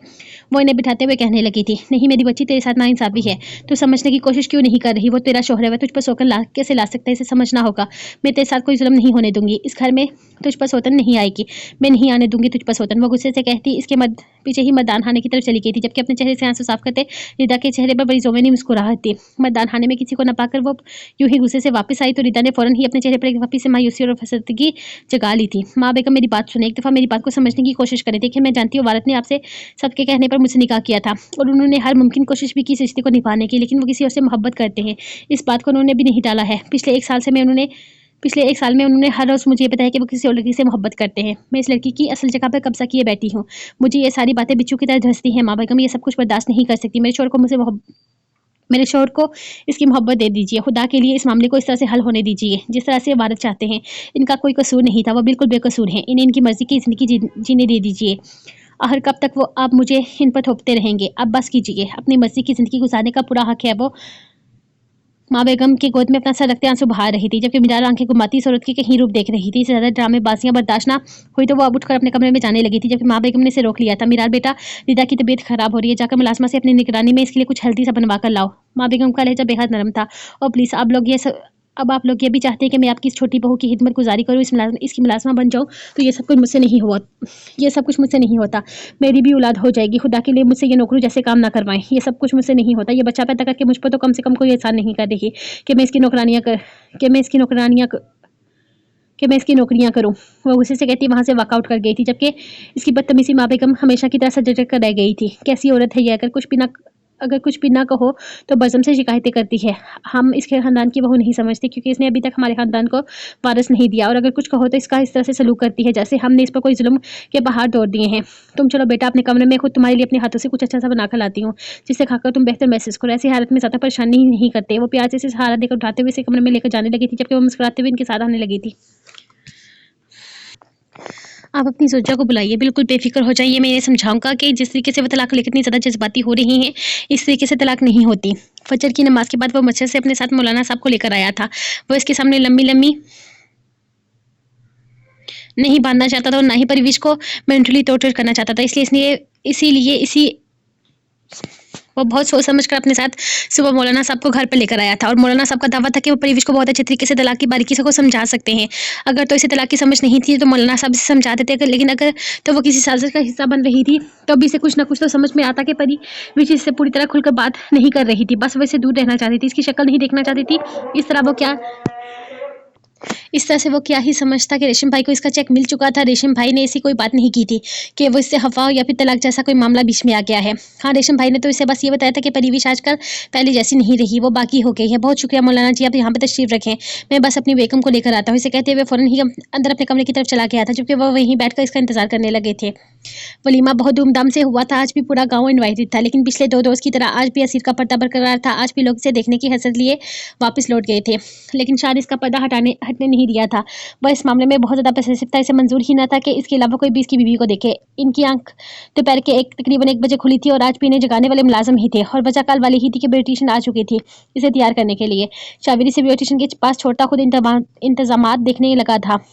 वो इन्हें बिठाते हुए कहने लगी थी, नहीं मेरी बच्ची, तेरे साथ नाइंसाफ़ी है, तू समझने की कोशिश क्यों नहीं कर रही? वो तेरा शौहर है, वह तुझ पर सोकर कैसे ला सकता है, इसे समझना होगा। मैं तेरे साथ कोई जुल्म नहीं होने दूंगी, इस घर में तुझ पर सौतन नहीं आएगी, मैं नहीं आने दूंगी तुझ पर सौतन। वो गुस्से से कहती इसके पीछे ही मतदान खाने की तरफ चली गई थी, जबकि अपने चेहरे से आंसू साफ करते रिदा के चेहरे पर बड़ी जोमेनी मुस्कुराहट थी। मतदान खाने में किसी को न पाकर वो यूं ही गुस्से से वापस आई तो रिदा ने फौरन ही अपने चेहरे पर एक वापस से मायूसी और फसर्दगी जगा ली थी। माँ बेगम मेरी बात सुने, एक दफ़ा मेरी बात को समझने की कोशिश करें। देखिए मैं जानती हूँ भारत ने आपसे सबके कहने पर मुझसे निकाह किया था और उन्होंने हर मुमकिन कोशिश भी की इस रिश्ते को निभाने की, लेकिन वो किसी और से मोहब्बत करते हैं, इस बात को उन्होंने भी नहीं टाला है। पिछले एक साल में उन्होंने हर रोज़ मुझे बताया कि वो किसी और लड़की से मोहब्बत करते हैं। मैं इस लड़की की असल जगह पर कब्जा किए बैठी हूँ। मुझे ये सारी बातें बिच्छू की तरह धंसती हैं। माँ बेगम ये सब कुछ बर्दाश्त नहीं कर सकती। मेरे शौहर को इसकी मोहब्बत दे दीजिए। खुदा के लिए इस मामले को इस तरह से हल होने दीजिए जिस तरह से भारत चाहते हैं। इनका कोई कसूर नहीं था, वो बिल्कुल बेकसूर हैं। इन्हें इनकी मर्जी की ज़िंदगी जीने दे दीजिए। आखिर कब तक वो आप मुझे इन पर थोपते रहेंगे? अब बस कीजिए, अपनी मर्जी की ज़िंदगी गुजारने का पूरा हक है। वो माँ बेगम की गोद में अपना सर रखते आंसू बहा रही थी, जबकि मीरार आंखें घुमाती इस औरत की कहीं रूप देख रही थी। इससे ज़्यादा ड्रामेबाजियां बर्दाश्त ना हुई तो वो अब उठकर अपने कमरे में जाने लगी थी, जबकि माँ बेगम ने इसे रोक लिया था। मीरार बेटा, रिदा की तबीयत खराब हो रही है, जाकर मुलाजमा से अपनी निगरानी में इसके लिए कुछ हेल्दी सा बनवा कर लाओ। माँ बेगम का लहजा बेहद नरम था। और प्लीज़ अब आप लोग ये भी चाहते हैं कि मैं आपकी इस छोटी बहू की खिदमत गुजारी करूँ, इसकी मुलाजमा बन जाऊँ, तो ये सब कुछ मुझसे नहीं होता। मेरी भी औलाद हो जाएगी, खुदा के लिए मुझसे ये नौकरी जैसे काम ना करवाएं। ये सब कुछ मुझसे नहीं होता। ये बच्चा पैदा करके मुझ पर तो कम से कम कोई एहसान नहीं कर रही कि मैं इसकी नौकरियां करूं। वो गुस्से से कहती वहां से वॉकआउट कर गई थी, जबकि इसकी बदतमीजी माँ बेगम हमेशा की तरह सजग कर रह गई थी। कैसी औरत है ये, अगर कुछ भी ना कहो तो बज़म से शिकायतें करती है। हम इसके ख़ानदान की बहू नहीं समझते, क्योंकि इसने अभी तक हमारे ख़ानदान को वारिस नहीं दिया, और अगर कुछ कहो तो इसका इस तरह से सलूक करती है जैसे हमने इस पर कोई जुल्म के पहाड़ तोड़ दिए हैं। तुम चलो बेटा अपने कमरे में, खुद तुम्हारे लिए अपने हाथों से कुछ अच्छा सा बना कर लाती हूँ, जिससे खाकर तुम बेहतर महसूस करो। ऐसी हालत में ज़्यादा परेशानी नहीं करते। वो प्यार से सहारा देकर उठाते हुए इसे कमरे में लेकर जाने लगी थी, जबकि वो मुस्कुराते हुए इनके साथ आने लगी थी। आप अपनी ज़ोजा को बुलाइए, बिल्कुल बेफ़िक्र हो जाइए। मैं इन्हें समझाऊँगा कि जिस तरीके से वो तलाक लेकर इतनी ज़्यादा जज़्बाती हो रही हैं, इस तरीके से तलाक नहीं होती। फजर की नमाज़ के बाद वो मस्जिद से अपने साथ मौलाना साहब को लेकर आया था। वो इसके सामने लम्बी नहीं बांधना चाहता था और ना ही परवेश को मेंटली टॉर्चर करना चाहता था। वो बहुत सोच समझ कर अपने साथ सुबह मौलाना साहब को घर पर लेकर आया था, और मौलाना साहब का दावा था कि वो परवेश को बहुत अच्छे तरीके से तलाक की बारीकी से को समझा सकते हैं। अगर तो इसे तलाक की समझ नहीं थी तो मौलाना साहब इसे समझा देते, लेकिन अगर तो वो किसी साजिश का हिस्सा बन रही थी तो भी इसे कुछ ना कुछ तो समझ में आता कि परवेश इससे पूरी तरह खुलकर बात नहीं कर रही थी, बस वो इसे दूर रहना चाहती थी, इसकी शक्ल नहीं देखना चाहती थी। इस तरह से वो क्या ही समझता कि रेशम भाई को इसका चेक मिल चुका था। रेशम भाई ने ऐसी कोई बात नहीं की थी कि वो इससे हवा या फिर तलाक जैसा कोई मामला बीच में आ गया है। हाँ, रेशम भाई ने तो इसे बस ये बताया था कि परवेश आजकल पहले जैसी नहीं रही, वो बाकी हो गई है। बहुत शुक्रिया मौलाना जी, आप यहाँ पर तशरीफ रखें, मैं बस अपनी बेगम को लेकर आता हूँ। इसे कहते हुए फ़ौरन ही अंदर अपने कमरे की तरफ चला गया था, जबकि वो वहीं बैठकर इसका इंतजार करने लगे थे। वलीमा बहुत धूमधाम से हुआ था। आज भी पूरा गाँव इन्वाइटेड था, लेकिन पिछले 2 रोज़ की तरह आज भी असीर का पर्दा बरकरार था। आज भी लोग इसे देखने की हसरत लिए वापस लौट गए थे, लेकिन शायद इसका पर्दा हटने नहीं दिया था। वह इस मामले में बहुत ज़्यादा पसेसिव था। इसे मंजूर ही ना था कि इसके अलावा कोई भी इसकी बीवी को देखे। इनकी आंख दोपहर के तकरीबन 1 बजे खुली थी, और आज भी इन्हें जगाने वाले मुलाजिम ही थे, और वजह कल वाली ही थी कि ब्यूटिशियन आ चुकी थी इसे तैयार करने के लिए। शाविरी से ब्यूटिशियन के पास छोटा खुद इंतजामात देखने लगा था।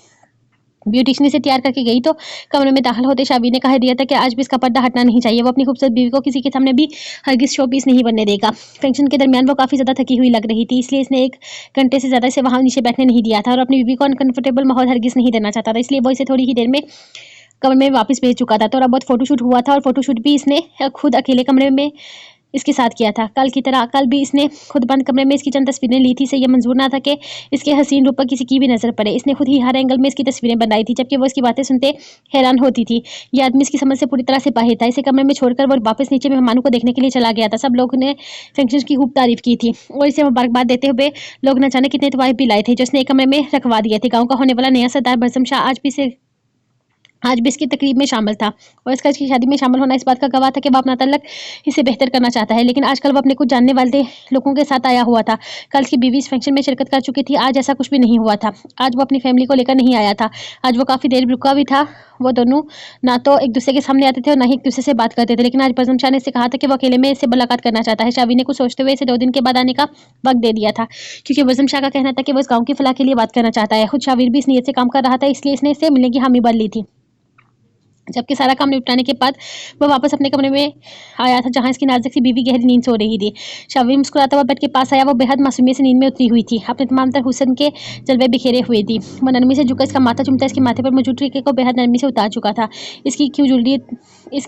ब्यूटिशियन इसे तैयार करके गई तो कमरे में दाखिल होते शाबीर ने कह दिया था कि आज भी इसका पर्दा हटना नहीं चाहिए। वो अपनी खूबसूरत बीवी को किसी के सामने भी हरगिज शो पीस नहीं बनने देगा। फंक्शन के दरमियान वो काफ़ी ज़्यादा थकी हुई लग रही थी, इसलिए इसने 1 घंटे से ज़्यादा इसे वहाँ नीचे बैठने नहीं दिया था, और अपनी बीवी को अनकंफर्टेबल माहौल हरगिज नहीं देना चाहता था, इसलिए वो इसे थोड़ी ही देर में कमरे में वापस भेज चुका था। थोड़ा बहुत फोटोशूट हुआ था, और फोटोशूट भी इसने खुद अकेले कमरे में इसके साथ किया था। कल की तरह कल भी इसने खुद बंद कमरे में इसकी चंद तस्वीरें ली थी। इसे यह मंजूर ना था कि इसके हसीन रूप पर किसी की भी नज़र पड़े। इसने खुद ही हर एंगल में इसकी तस्वीरें बनाई थी, जबकि वो इसकी बातें सुनते हैरान होती थी। यह आदमी इसकी समझ से पूरी तरह से बाहर था। इसे कमरे में छोड़कर वो वापस नीचे मेहमानों को देखने के लिए चला गया था। सब लोगों ने फंक्शन की खूब तारीफ की थी, और इसे मुबारकबाद देते हुए लोग न जाने कितने तोहफे भी लाए थे, जो इसने एक कमरे में रखवा दिए थे। गाँव का होने वाला नया सरदार बरसम शाह आज भी इसे आज भी इसकी तकरीब में शामिल था और इसका इसकी शादी में शामिल होना इस बात का गवाह था कि वो अपना तल्लक इसे बेहतर करना चाहता है। लेकिन आजकल वो अपने कुछ जानने वाले लोगों के साथ आया हुआ था। कल इसकी बीवी इस फंक्शन में शिरकत कर चुकी थी, आज ऐसा कुछ भी नहीं हुआ था। आज वो अपनी फैमिली को लेकर नहीं आया था। आज वो काफ़ी देर रुका भी था। वो दोनों ना तो एक दूसरे के सामने आते थे और ना ही एक दूसरे से बात करते थे। लेकिन आज बज़म शाह ने इससे कहा था कि वो अकेले में इससे मुलाकात करना चाहता है। शावी ने कुछ सोचते हुए इसे 2 दिन के बाद आने का वक्त दे दिया था, क्योंकि बज़म शाह का कहना था कि वो इस गाँव की फलाह के लिए बात करना चाहता है। खुद शावीर भी इस नीयत से काम कर रहा था, इसलिए इसने इससे मिलने की हामी भर ली थी। जबकि सारा काम निपटाने के बाद वो वापस अपने कमरे में आया था, जहाँ इसकी नाजुक सी बीवी गहरी नींद सो रही थी। शावीर मुस्कुराता हुआ बेड के पास आया। वो बेहद मासूमियत से नींद में उतरी हुई थी, अपने तमाम तर हुस्न के जलवे बिखेरे हुए थी। वो नरमी से झुककर इसका माथा चूमता इसके माथे पर मौजूद टीके को बेहद नरमी से उतार चुका था। इसकी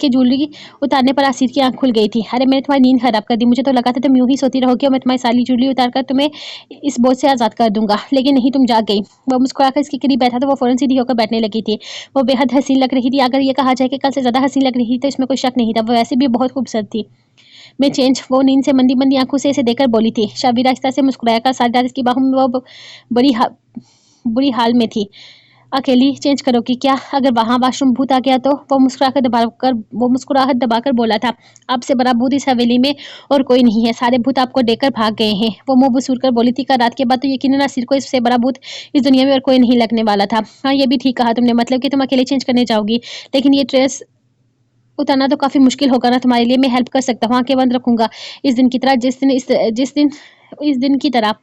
ज्वेलरी उतारने पर आसिर की आंख खुल गई थी। अरे मैंने तुम्हारी नींद खराब कर दी, मुझे तो लगा था तुम यूं ही सोती रहोगी और मैं तुम्हारी सारी ज्वेलरी उतार कर तुम्हें इस बोझ से आज़ाद कर दूंगा, लेकिन नहीं, तुम जाग गई। वो मुस्कुराकर इसके करीब बैठा तो वो फौरन सीधी होकर बैठने लगी थी। वो बेहद हसीन लग रही थी। अगर ये कहा जाए कि कल से ज़्यादा हसीन लग रही थी तो इसमें कोई शक नहीं था। वो वैसे भी बहुत खूबसूरत थी। मैं चेंज वो नींद से मंदी मंदी आंखों से इसे देखकर बोली थी। शाबीर आहिस्ता से मुस्कुराया कर सारी रात इसकी बाहों में वो बुरी हाल में थी। अकेली चेंज करोगी क्या? अगर वहाँ वॉशरूम भूत आ गया तो? वो मुस्कुराहट दबाकर बोला था। अब से बड़ा भूत इस हवेली में और कोई नहीं है। सारे भूत आपको देखकर भाग गए हैं। वो मुंह बसूर कर बोली थी। कल रात के बाद तो यकीनन नासिर को इससे बड़ा भूत इस दुनिया में और कोई नहीं लगने वाला था। हाँ, ये भी ठीक कहा तुमने, मतलब कि तुम अकेले चेंज करने जाओगी, लेकिन ये ड्रेस उतारना तो काफ़ी मुश्किल होगा ना तुम्हारे लिए। मैं हेल्प कर सकता हूँ, आंखें बंद रखूंगा। इस दिन की तरह इस दिन की तरह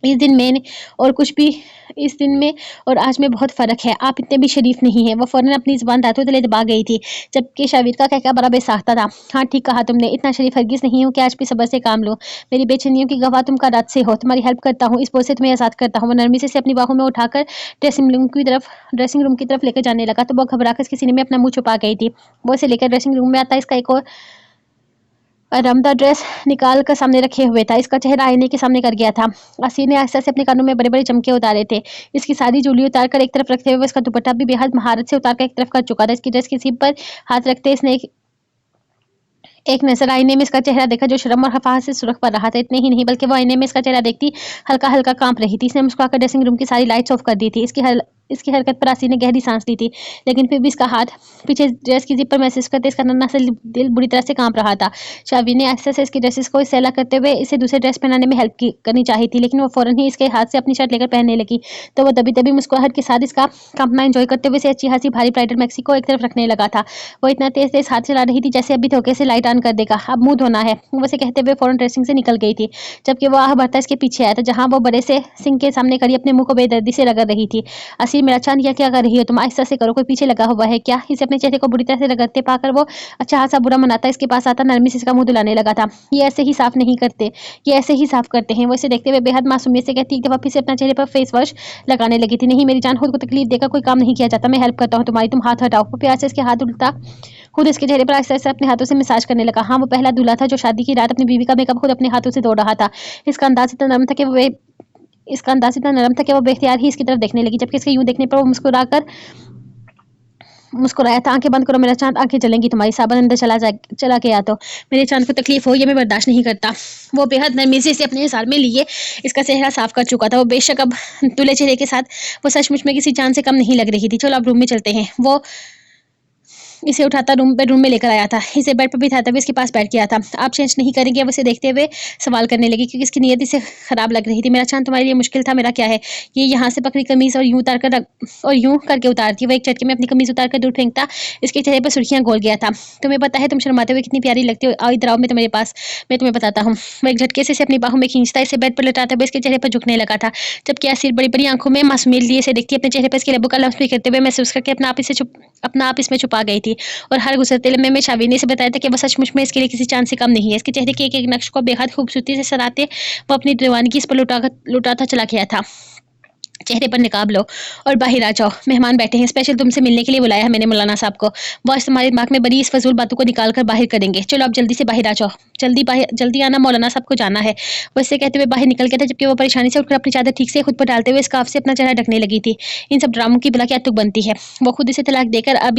इस दिन में और कुछ भी इस दिन में और आज में बहुत फ़र्क है। आप इतने भी शरीफ नहीं हैं। वो फ़ौरन अपनी ज़ुबान दाँतों तले दबा गई थी, जबकि शावीर का कहका बड़ा बेसाख्ता था। हाँ, ठीक कहा तुमने, इतना शरीफ हरगिज़ नहीं हूँ कि आज भी सब्र से काम लो। मेरी बेचैनियों की गवाह तुम कल रात से हो। तुम्हारी हेल्प करता हूँ, इस बोझ से तुम्हें आज़ाद करता हूँ। वो नरमी से इसे अपनी बाहों में उठाकर ड्रेसिंग रूम की तरफ लेकर जाने लगा तो वो घबराकर इसके सीने में अपना मुँह छुपा गई थी। वो इसे लेकर ड्रेसिंग रूम में आता इसका एक और रमदा ड्रेस निकाल कर सामने रखे हुए था। इसका चेहरा आईने के सामने कर गया था। असीर ने आहिस्ता से अपने कानों में बड़े बड़े चमके उतारे थे। इसकी सारी ज्वेलरी उतार कर एक तरफ रखते हुए इसका दुपट्टा भी बेहद महारत से उतार कर एक तरफ कर चुका था। इसकी ड्रेस की सीप पर हाथ रखते इसने एक नजर आईने में इसका चेहरा देखा, जो शर्म और खफाहत से सुर्ख पड़ रहा था। इतने ही नहीं बल्कि वो आईने में इसका चेहरा देखती हल्का हल्का कांप रही थी। इसने मुस्कुराकर ड्रेसिंग रूम की सारी लाइट्स ऑफ कर दी थी। इसकी हरकत पर आसिर ने गहरी सांस ली थी, लेकिन फिर भी इसका हाथ पीछे ड्रेस की जिप पर महसूस करते इसका नन्हा सा दिल बुरी तरह से कांप रहा था। शावी ने आहिस्ता से इसकी ड्रेसेस को सहला करते हुए इसे दूसरे ड्रेस पहनाने में हेल्प करनी चाहिए थी, लेकिन वो फौरन ही इसके हाथ से अपनी शर्ट लेकर पहनने लगी। तो वो दबी दबी मुस्कुराहट के साथ इसका कांपना एंजॉय करते हुए इसे अच्छी खासी भारी ब्राइडल मैक्सी को एक तरफ रखने लगा था। वो इतना तेज तेज हाथ चला रही थी जैसे अभी धोखे से लाइट ऑन कर देगा, अब मुंह धोना है। वो उसे कहते हुए फौरन ड्रेसिंग से निकल गई थी, जबकि वो आह भरता इसके पीछे आया था, जहाँ वो बड़े से सिंक के सामने खड़ी अपने मुंह को बेदर्दी से रगड़ रही थी। असीर, मेरा चांद, क्या कर रही हो तुम? आहिस्ता से करो, कोई पीछे लगा हुआ है क्या? इसे अपने चेहरे को बुरी तरह से रगड़ते पाकर वो अच्छा खासा बुरा मनाता इसके पास आता नरमी से इसका मुंह धुलाने लगा था। ये ऐसे ही साफ नहीं करते, ये ऐसे ही साफ करते हैं। वो इसे देखते हुए बेहद मासूमियत से कहती, एक दफा फिर से अपना चेहरे पर फेस वॉश लगाने लगी थी। नहीं मेरी जान, खुद को तकलीफ देकर कोई काम नहीं किया जाता। मैं हेल्प करता हूँ तुम्हारी, तुम हाथ हटाओ। वो प्यार से इसके हाथ उल्टा खुद इसके चेहरे पर आहिस्ता आहिस्ता अपने हाथों से मसाज करने लगा। हाँ, वो पहला दूल्हा था जो शादी की रात अपनी बीवी का मेकअप खुद अपने हाथों से धो रहा था। इसका अंदाज इतना नरम था कि वो बेख्तियार ही इसकी तरफ देखने लगी, जबकि इसके यूं देखने पर वो मुस्कुराया था। आंखें बंद करो मेरा चांद, आंखें जलेंगी तुम्हारी। साबन अंदर चला गया तो मेरे चांद को तकलीफ हो, ये मैं बर्दाश्त नहीं करता। वो बेहद नरमी से इसे अपने हिसार में लिए इसका चेहरा साफ कर चुका था। वो बेशक अब दूल्हे चेहरे के साथ वो सचमुच में किसी जान से कम नहीं लग रही थी। चलो अब रूम में चलते हैं। वो इसे उठाता बेडरूम में लेकर आया था। इसे बेड पर बिठाते हुए इसके पास बैठ गया था। आप चेंज नहीं करेंगे? वो इसे देखते हुए सवाल करने लगी, क्योंकि इसकी नीयत इसे खराब लग रही थी। मेरा चांद, तुम्हारे लिए मुश्किल था, मेरा क्या है? ये यहाँ से पकड़ी कमीज और यूं करके उतारती। वो एक झटके में अपनी कमीज उतार कर दूर फेंकता इसके चेहरे पर सुर्खियां घोल गया था। तुम्हें पता है तुम शर्माते हुए कितनी प्यारी लगती हो। आओ इधर आओ, मैं तुम्हारे पास, मैं तुम्हें बताता हूँ। वो एक झटके से इसे अपनी बाहों में खींचता इसे बेड पर लटाते हुए इसके चेहरे पर झुकने लगा था, जबकि आसिर बड़ी बड़ी आंखों में मासूमियत लिए इसे देखती अपने चेहरे पर इसके लबों का लम्स भी करते हुए महसूस करके अपना आप इसमें छुपा गई थी। और हर गुजरते लम्हे में शावी ने इसे बताया था कि वो सचमुच में इसके लिए किसी चांद से कम नहीं है। इसके चेहरे के एक एक नक्श को बेहद खूबसूरती से सराहते वो अपनी दीवानगी इस पर लुटाता चला गया था। चेहरे पर निकाब लो और बाहर आ जाओ, मेहमान बैठे हैं, स्पेशल तुमसे मिलने के लिए बुलाया है मैंने मौलाना साहब को। वो आज तुम्हारे दिमाग में बड़ी इस फजूल बातों को निकाल कर बाहर करेंगे। चलो आप जल्दी से बाहर आ जाओ, जल्दी आना, मौलाना साहब को जाना है। वो इससे कहते हुए बाहर निकल गया था, जबकि वो परेशानी से उठकर अपनी चादर ठीक से खुद पर डालते हुए स्कार्फ से अपना चेहरा ढकने लगी थी। इन सब ड्रामों की भला क्या तुक बनती है? वो खुद इसे तलाक देकर अब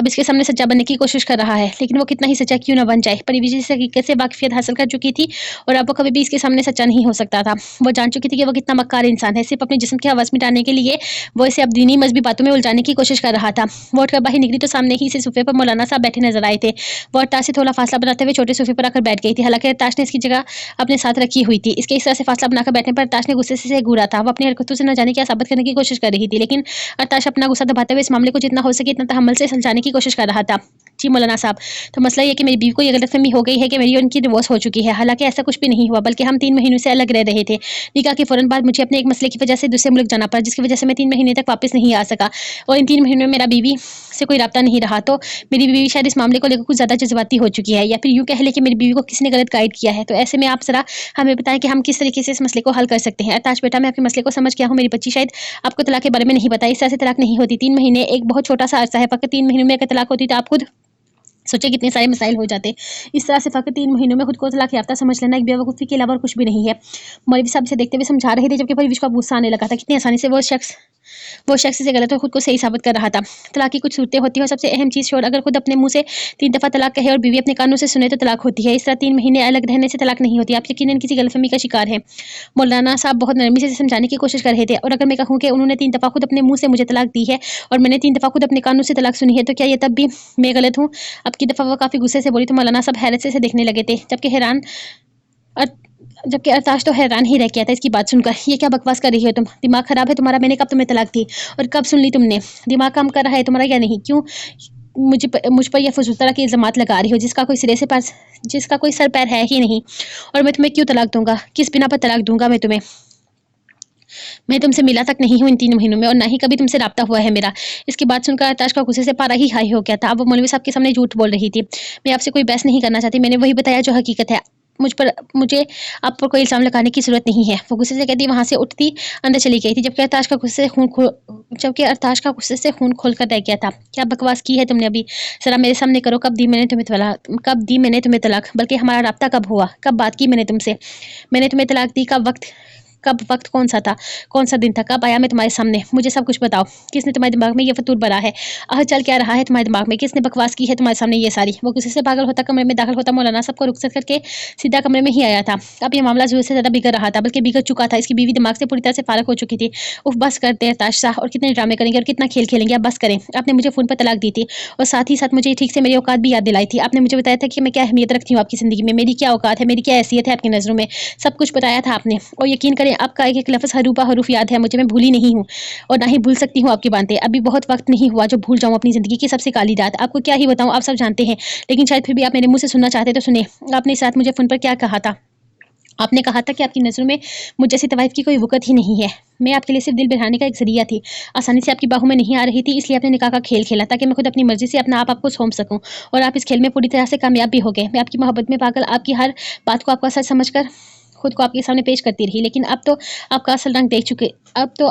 इसके सामने सच्चा बनने की कोशिश कर रहा है, लेकिन वो कितना ही सच्चा क्यों न बन जाए। परिवीजी इस हकीकत से वाकफियत हासिल कर चुकी थी और अब वो कभी भी इसके सामने सच्चा नहीं हो सकता था। वो जान चुकी थी कि वो कितना मक्कार इंसान है। सिर्फ अपने जिस्म की आवाज़ मिटाने के लिए वो इसे अब दीनी मजहबी बातों में उलझाने की कोशिश कर रहा था। वो उठकर बाहर निकली तो सामने ही से सोफे पर मौलाना साहब बैठे नजर आए थे। वो अरताश से थोड़ा फासला बनाते हुए छोटे सोफे पर आकर बैठ गई थी। हालांकि अरताश ने इसकी जगह अपने साथ रखी हुई थी। इसके इस तरह से फासला बनाकर बैठने पर अरताश ने गुस्से से घूरा था। वो अपनी हरकतों से न जाने क्या साबित करने की कोशिश कर रही थी, लेकिन अरताश अपना गुस्सा दबाते हुए इस मामले को जितना हो सके इतना तहम्मुल से सुलझाने की कोशिश कर रहा था। जी मौलाना साहब, तो मसला ये कि मेरी बीवी को ये गलतफहमी हो गई है कि मेरी और उनकी डिवोर्स हो चुकी है। हालांकि ऐसा कुछ भी नहीं हुआ, बल्कि हम 3 महीनों से अलग रह रहे थे। निकाह के फौरन बाद मुझे अपने एक मसले की वजह से दूसरे मुल्क जाना पड़ा, जिसकी वजह से मैं 3 महीने तक वापस नहीं आ सका और इन 3 महीनों में मेरा बीवी से कोई राब्ता नहीं रहा। तो मेरी बीवी शायद इस मामले को लेकर कुछ ज़्यादा जज्बाती हो चुकी है, या फिर यूँ कह ले कि मेरी बीवी को किसी ने गलत गाइड किया है। तो ऐसे में आप ज़रा हमें बताएं कि हम किस तरीके से इस मसले को हल कर सकते हैं। अरताश बेटा, मैं आपके मसले को समझ गया हूँ। मेरी बच्ची शायद आपको तलाक के बारे में नहीं बताई। इस तरह से तलाक नहीं होती। 3 महीने एक बहुत छोटा सा अरसा है। फ़कत 3 महीनों में अगर तलाक होती तो आप खुद सोचे कितने सारे मसाइल हो जाते। इस तरह से फ़कत 3 महीनों में खुद को तलाक याफ्ता समझ लेना एक बेवकूफ़ी के अलावा और कुछ भी नहीं है। मौलवी साहब इसे देखते हुए समझा रहे थे, जबकि परवेश को गुस्सा आने लगा था। कितनी आसानी से वो शख्स इसे गलत और खुद को सही साबित कर रहा था। तलाक की कुछ सूरतें होती हैं और सबसे अहम चीज़ शोहर अगर खुद अपने मुंह से 3 दफ़ा तलाक कहे और बीवी अपने कानों से सुने तो तलाक होती है। इस तरह 3 महीने अलग रहने से तलाक नहीं होती। आप यकीनन किसी गलतफहमी का शिकार हैं। मौलाना साहब बहुत नरमी से समझाने की कोशिश कर रहे थे। और अगर मैं कहूँ कि उन्होंने 3 दफ़ा खुद अपने मुंह से मुझे तलाक दी है और मैंने 3 दफ़ा खुद अपने कानों से तलाक सुनी है, तो क्या ये तब भी मैं गलत हूँ? अब की दफ़ा वो काफ़ी गुस्से से बोली तो मौलाना साहब हैरत से इसे देखने लगे थे, जबकि अरताश तो हैरान ही रह गया था इसकी बात सुनकर। ये क्या बकवास कर रही हो तुम? दिमाग खराब है तुम्हारा? मैंने कब तुम्हें तलाक दी और कब सुन ली तुमने? दिमाग काम कर रहा है तुम्हारा या नहीं? क्यों मुझ पर यह फजूल तरह की इल्ज़ामात लगा रही हो, जिसका कोई सर पैर है ही नहीं? और मैं तुम्हें क्यों तलाक दूंगा? किस बिना पर तलाक दूंगा मैं तुम्हें? मैं तुमसे मिला तक नहीं हूँ इन 3 महीनों में, और ना ही कभी तुमसे राब्ता हुआ है मेरा। इसकी बात सुनकर अरताश का गुस्से से पारा ही हाई हो गया था। अब वो मौलवी साहब के सामने झूठ बोल रही थी। मैं आपसे कोई बहस नहीं करना चाहती, मैंने वही बताया जो हकीकत है। मुझे आप पर कोई इल्ज़ाम लगाने की ज़रूरत नहीं है। वो गुस्से से कहती वहाँ से उठती अंदर चली गई थी, जबकि अरताश का गुस्से से खून खोल कर रह गया था। क्या बकवास की है तुमने अभी? ज़रा मेरे सामने करो, कब दी मैंने तुम्हें तलाक? बल्कि हमारा राब्ता कब हुआ? कब बात की मैंने तुमसे? मैंने तुम्हें तलाक दी कब? वक्त कौन सा था? कौन सा दिन था? कब आया मैं तुम्हारे सामने? मुझे सब कुछ बताओ। किसने तुम्हारे दिमाग में ये फतूर भरा है? चल क्या रहा है तुम्हारे दिमाग में? किसने बकवास की है तुम्हारे सामने ये सारी? वो गुस्से से पागल होता कमरे में दाखिल होता मौलाना साहब को रुखसत करके सीधा कमरे में ही आया था। अब ये मामला ज़रूरत से ज़्यादा बिगड़ रहा था, बल्कि बिगड़ चुका था। इसकी बीवी दिमाग से पूरी तरह से फारग हो चुकी थी। उफ, बस करते हैं ताश साहब, और कितने ड्रामे करेंगे और कितना खेल खेलेंगे? अब बस करें। आपने मुझे फ़ोन पर तलाक दी थी और साथ ही साथ मुझे ठीक से मेरी औकात भी याद दिलाई थी। आपने मुझे बताया था कि मैं क्या अहमियत रखती हूँ आपकी ज़िंदगी में, मेरी क्या औकात है, मेरी क्या हैसियत है आपकी नज़रों में। सब कुछ बताया था आपने, और यकीन करें आपका एक एक लफ्ज़ हरूफ हरूफ याद है मुझे। मैं भूली नहीं हूँ और ना ही भूल सकती हूँ आपकी बातें। अभी बहुत वक्त नहीं हुआ जो भूल जाऊँ अपनी ज़िंदगी की सबसे काली रात। आपको क्या ही बताऊँ, आप सब जानते हैं, लेकिन शायद फिर भी आप मेरे मुँह से सुनना चाहते तो सुने। आपने इस रात मुझे फ़ोन पर क्या कहा था? आपने कहा था कि आपकी नज़रों में मुझ जैसी तवाइफ की कोई वक़्त ही नहीं है। मैं आपके लिए सिर्फ दिल बहलाने का एक ज़रिया थी। आसानी से आपकी बाहों में नहीं आ रही थी, इसलिए आपने निकाह का खेल खेला ताकि मैं खुद अपनी मर्ज़ी से अपना आप आपको सौंप सकूं, और आप इस खेल में पूरी तरह से कामयाब भी हो गए। मैं आपकी मोहब्बत में पागल, आपकी हर बात को आपका सच समझकर खुद को आपके सामने पेश करती रही, लेकिन अब तो आपका असल रंग देख चुके अब तो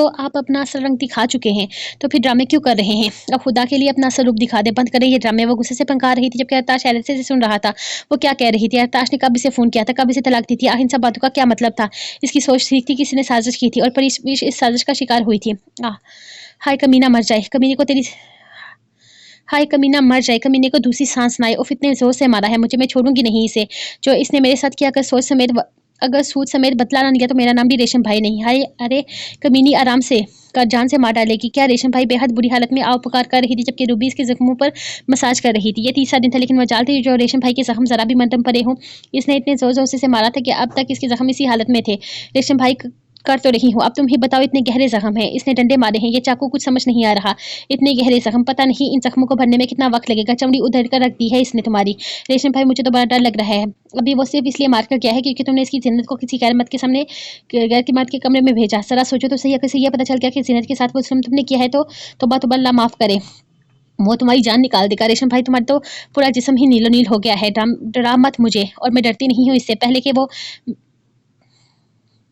आप अपना असल रंग दिखा चुके हैं, तो फिर ड्रामे क्यों कर रहे हैं? अब खुदा के लिए अपना असल रूप दिखा दे, बंद करें ये ड्रामे। वो गुस्से से पंका रही थी, जबकि अरताश हैरत से सुन रहा था। वो क्या कह रही थी? अरताश ने कब इसे फ़ोन किया था, कब इसे तलाक दी थी? इन सब बातों का क्या मतलब था? इसकी सोच ठीक थी, किसी ने साजिश की थी और परिश इस साजिश का शिकार हुई थी। हाय कमीना मर जाए, कमीने को दूसरी सांस ना आए। उफ, इतने जोर से मारा है मुझे, मैं छोड़ूंगी नहीं इसे। जो इसने मेरे साथ किया, अगर सूद समेत बदला ना लिया तो मेरा नाम भी रेशम भाई नहीं। हाय, अरे कमीनी, आराम से कर, जान से मार डालेगी क्या? रेशम भाई बेहद बुरी हालत में आव पुकार कर रही थी, जबकि रूबी इसके जख्मों पर मसाज कर रही थी। ये तीसरा दिन था, लेकिन मजाल थी जो रेशम भाई के जख्म जरा भी मरदम पड़े हों। इसने इतने जोर जोर से मारा था कि अब तक इसके जख्म इसी हालत में थे। रेशम भाई, कर तो रही हूँ, अब तुम ही बताओ, इतने गहरे जख्म हैं, इसने डंडे मारे हैं, ये चाकू कुछ समझ नहीं आ रहा। इतने गहरे जख्म, पता नहीं इन जख्मों को भरने में कितना वक्त लगेगा। चमड़ी उधर कर रख दी है इसने तुम्हारी। रेशम भाई, मुझे तो बड़ा डर लग रहा है। अभी वो सिर्फ इसलिए मार कर गया है क्योंकि तुमने इसकी जिन्नत को किसी गैर मर्द के कमरे में भेजा। जरा सोचो तो सही, अगर से यह पता चल गया कि जिन्नत के साथ वो जुल्म तुमने किया है तो तौबा तौबा, अल्लाह माफ़ करे, वो तुम्हारी जान निकाल देगा। रेशम भाई, तुम्हारा तो पूरा जिस्म ही नीलो नील हो गया है। डरा मत मुझे, और मैं डरती नहीं हूँ इससे। पहले कि वो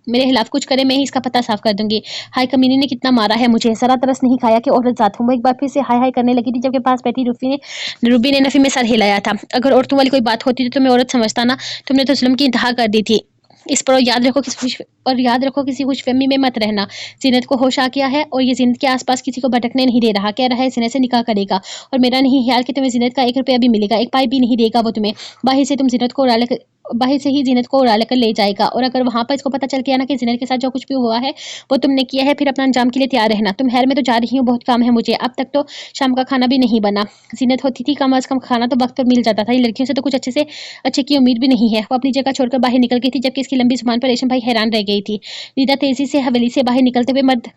मेरे खिलाफ कुछ करे, मैं ही इसका पता साफ कर दूंगी। हाय कमीने ने कितना मारा है मुझे, जरा तरस नहीं खाया कि औरत जात हूँ। वो एक बार फिर से हाय हाय करने लगी थी, जबकि पास बैठी रूबी ने नफी में सर हिलाया था। अगर औरतों वाली कोई बात होती तो मैं औरत समझता ना। तुमने तो जुल्म की इंतहा कर दी थी इस पर। याद रखो किसी खुशफहमी में मत रहना। जीनत को होश आ गया है और ये जीनत के आसपास किसी को भटकने नहीं दे रहा। कह रहा है सीने से निकाह करेगा, और मेरा नहीं ख्याल कि तुम्हें जीनत का 1 रुपया भी मिलेगा, 1 पाई भी नहीं देगा वो तुम्हें। बाहर से तुम जीनत को बाहर से ही जीनत को उड़ा लेकर ले जाएगा, और अगर वहाँ पर इसको पता चल गया ना कि जीनत के साथ जो कुछ भी हुआ है वो तुमने किया है, फिर अपना अंजाम के लिए तैयार रहना। तुम हैर में तो जा रही हूँ, बहुत काम है मुझे, अब तक तो शाम का खाना भी नहीं बना। जीनत होती थी कम अज कम खाना तो वक्त पर मिल जाता था, ये लड़कियों से तो कुछ अच्छे की उम्मीद भी नहीं है। वो अपनी जगह छोड़कर बाहर निकल गई थी, जबकि इसकी लंबी जुबान पर रेशम भाई हैरान रह गई थी। रीता तेजी से हवेली से बाहर निकलते हुए मर्द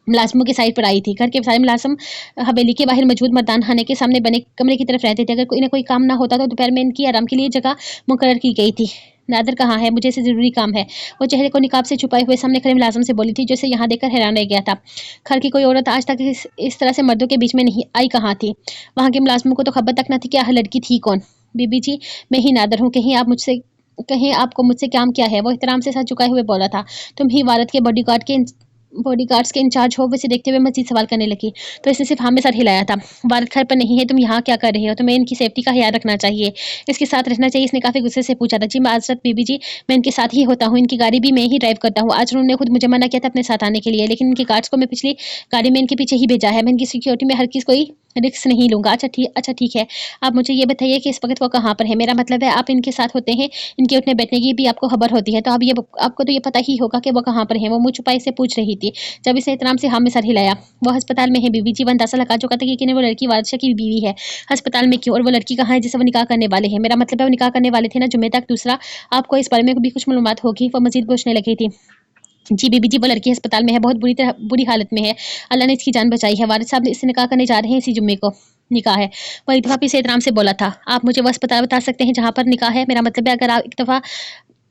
मुलाजमों की साइड पर आई थी। घर के सारे मुलाजिम हवेली के बाहर मौजूद मर्दान खाने के सामने बने कमरे की तरफ रहते थे। अगर कोई ना कोई काम ना होता तो दोपहर में इनकी आराम के लिए जगह मुकर्रर की गई थी। नादर कहाँ है? मुझे इसे ज़रूरी काम है। वो चेहरे को निकाब से छुपाए हुए सामने खड़े मुलाजिम से बोली थी, जो इसे यहाँ देखकर हैरान रह गया था। घर की कोई औरत आज तक इस तरह से मर्दों के बीच में नहीं आई कहाँ थी? वहाँ के मुलाजिमों को तो खबर तक न थी कि यह लड़की थी कौन। बीबी जी, मैं ही नादर हूँ, कहीं आपको मुझसे काम क्या है? वो एहतराम से सर झुकाए हुए बोला था। तुम ही वारद के बॉडीगार्ड्स के इंचार्ज हो? वैसे देखते हुए मजीद सवाल करने लगी तो इसने सिर्फ हाँ में सर हिलाया था। वारद घर पर नहीं है, तुम यहाँ क्या कर रहे हो? तुम्हें इनकी सेफ्टी का ख्याल रखना चाहिए, इसके साथ रहना चाहिए। इसने काफी गुस्से से पूछा था। जी माजरत बीबी जी, मैं इनके साथ ही होता हूँ, इनकी गाड़ी भी मैं ही ड्राइव करता हूँ। आज उन्होंने खुद मुझे मना किया था अपने साथ आने के लिए, लेकिन इनके गार्ड्स को मैं पिछली गाड़ी में इनके पीछे ही भेजा है। मैं इनकी सिक्योरिटी में हर किसी कोई रिस्क नहीं लूंगा। अच्छा ठीक है, आप मुझे ये बताइए कि इस वक्त वो कहाँ पर है? मेरा मतलब है आप इनके साथ होते हैं, इनके उठने बैठने की भी आपको खबर होती है, तो आपको तो ये पता ही होगा कि वो कहाँ पर है। वो मुँह छुपाए से पूछ रही थी, जब इसे एहतराम से हाँ में सर हिलाया। वो अस्पताल में है बीवी जी। वो अंदाजा लगा चुका था कि वो लड़की बादशाह की बीवी है। अस्पताल में क्यों? और वो लड़की कहाँ है जिसे वो निकाह करने वाले हैं? मेरा मतलब है वो निकाह करने वाले थे ना जुम्मे तक। दूसरा, आपको इस बारे में भी कुछ मालूमात होगी? वो मजीद पूछने लगी थी। जी बीबी जी, वो लड़की अस्पताल में है, बहुत बुरी हालत में है। अल्लाह ने इसकी जान बचाई है। वारिद साहब इससे निकाह करने जा रहे हैं, इसी जुम्मे को निकाह है। वो एक दफ़ा फिर से एहतराम से बोला था, आप मुझे वो अस्पताल बता सकते हैं जहाँ पर निकाह है? मेरा मतलब है अगर एक दफ़ा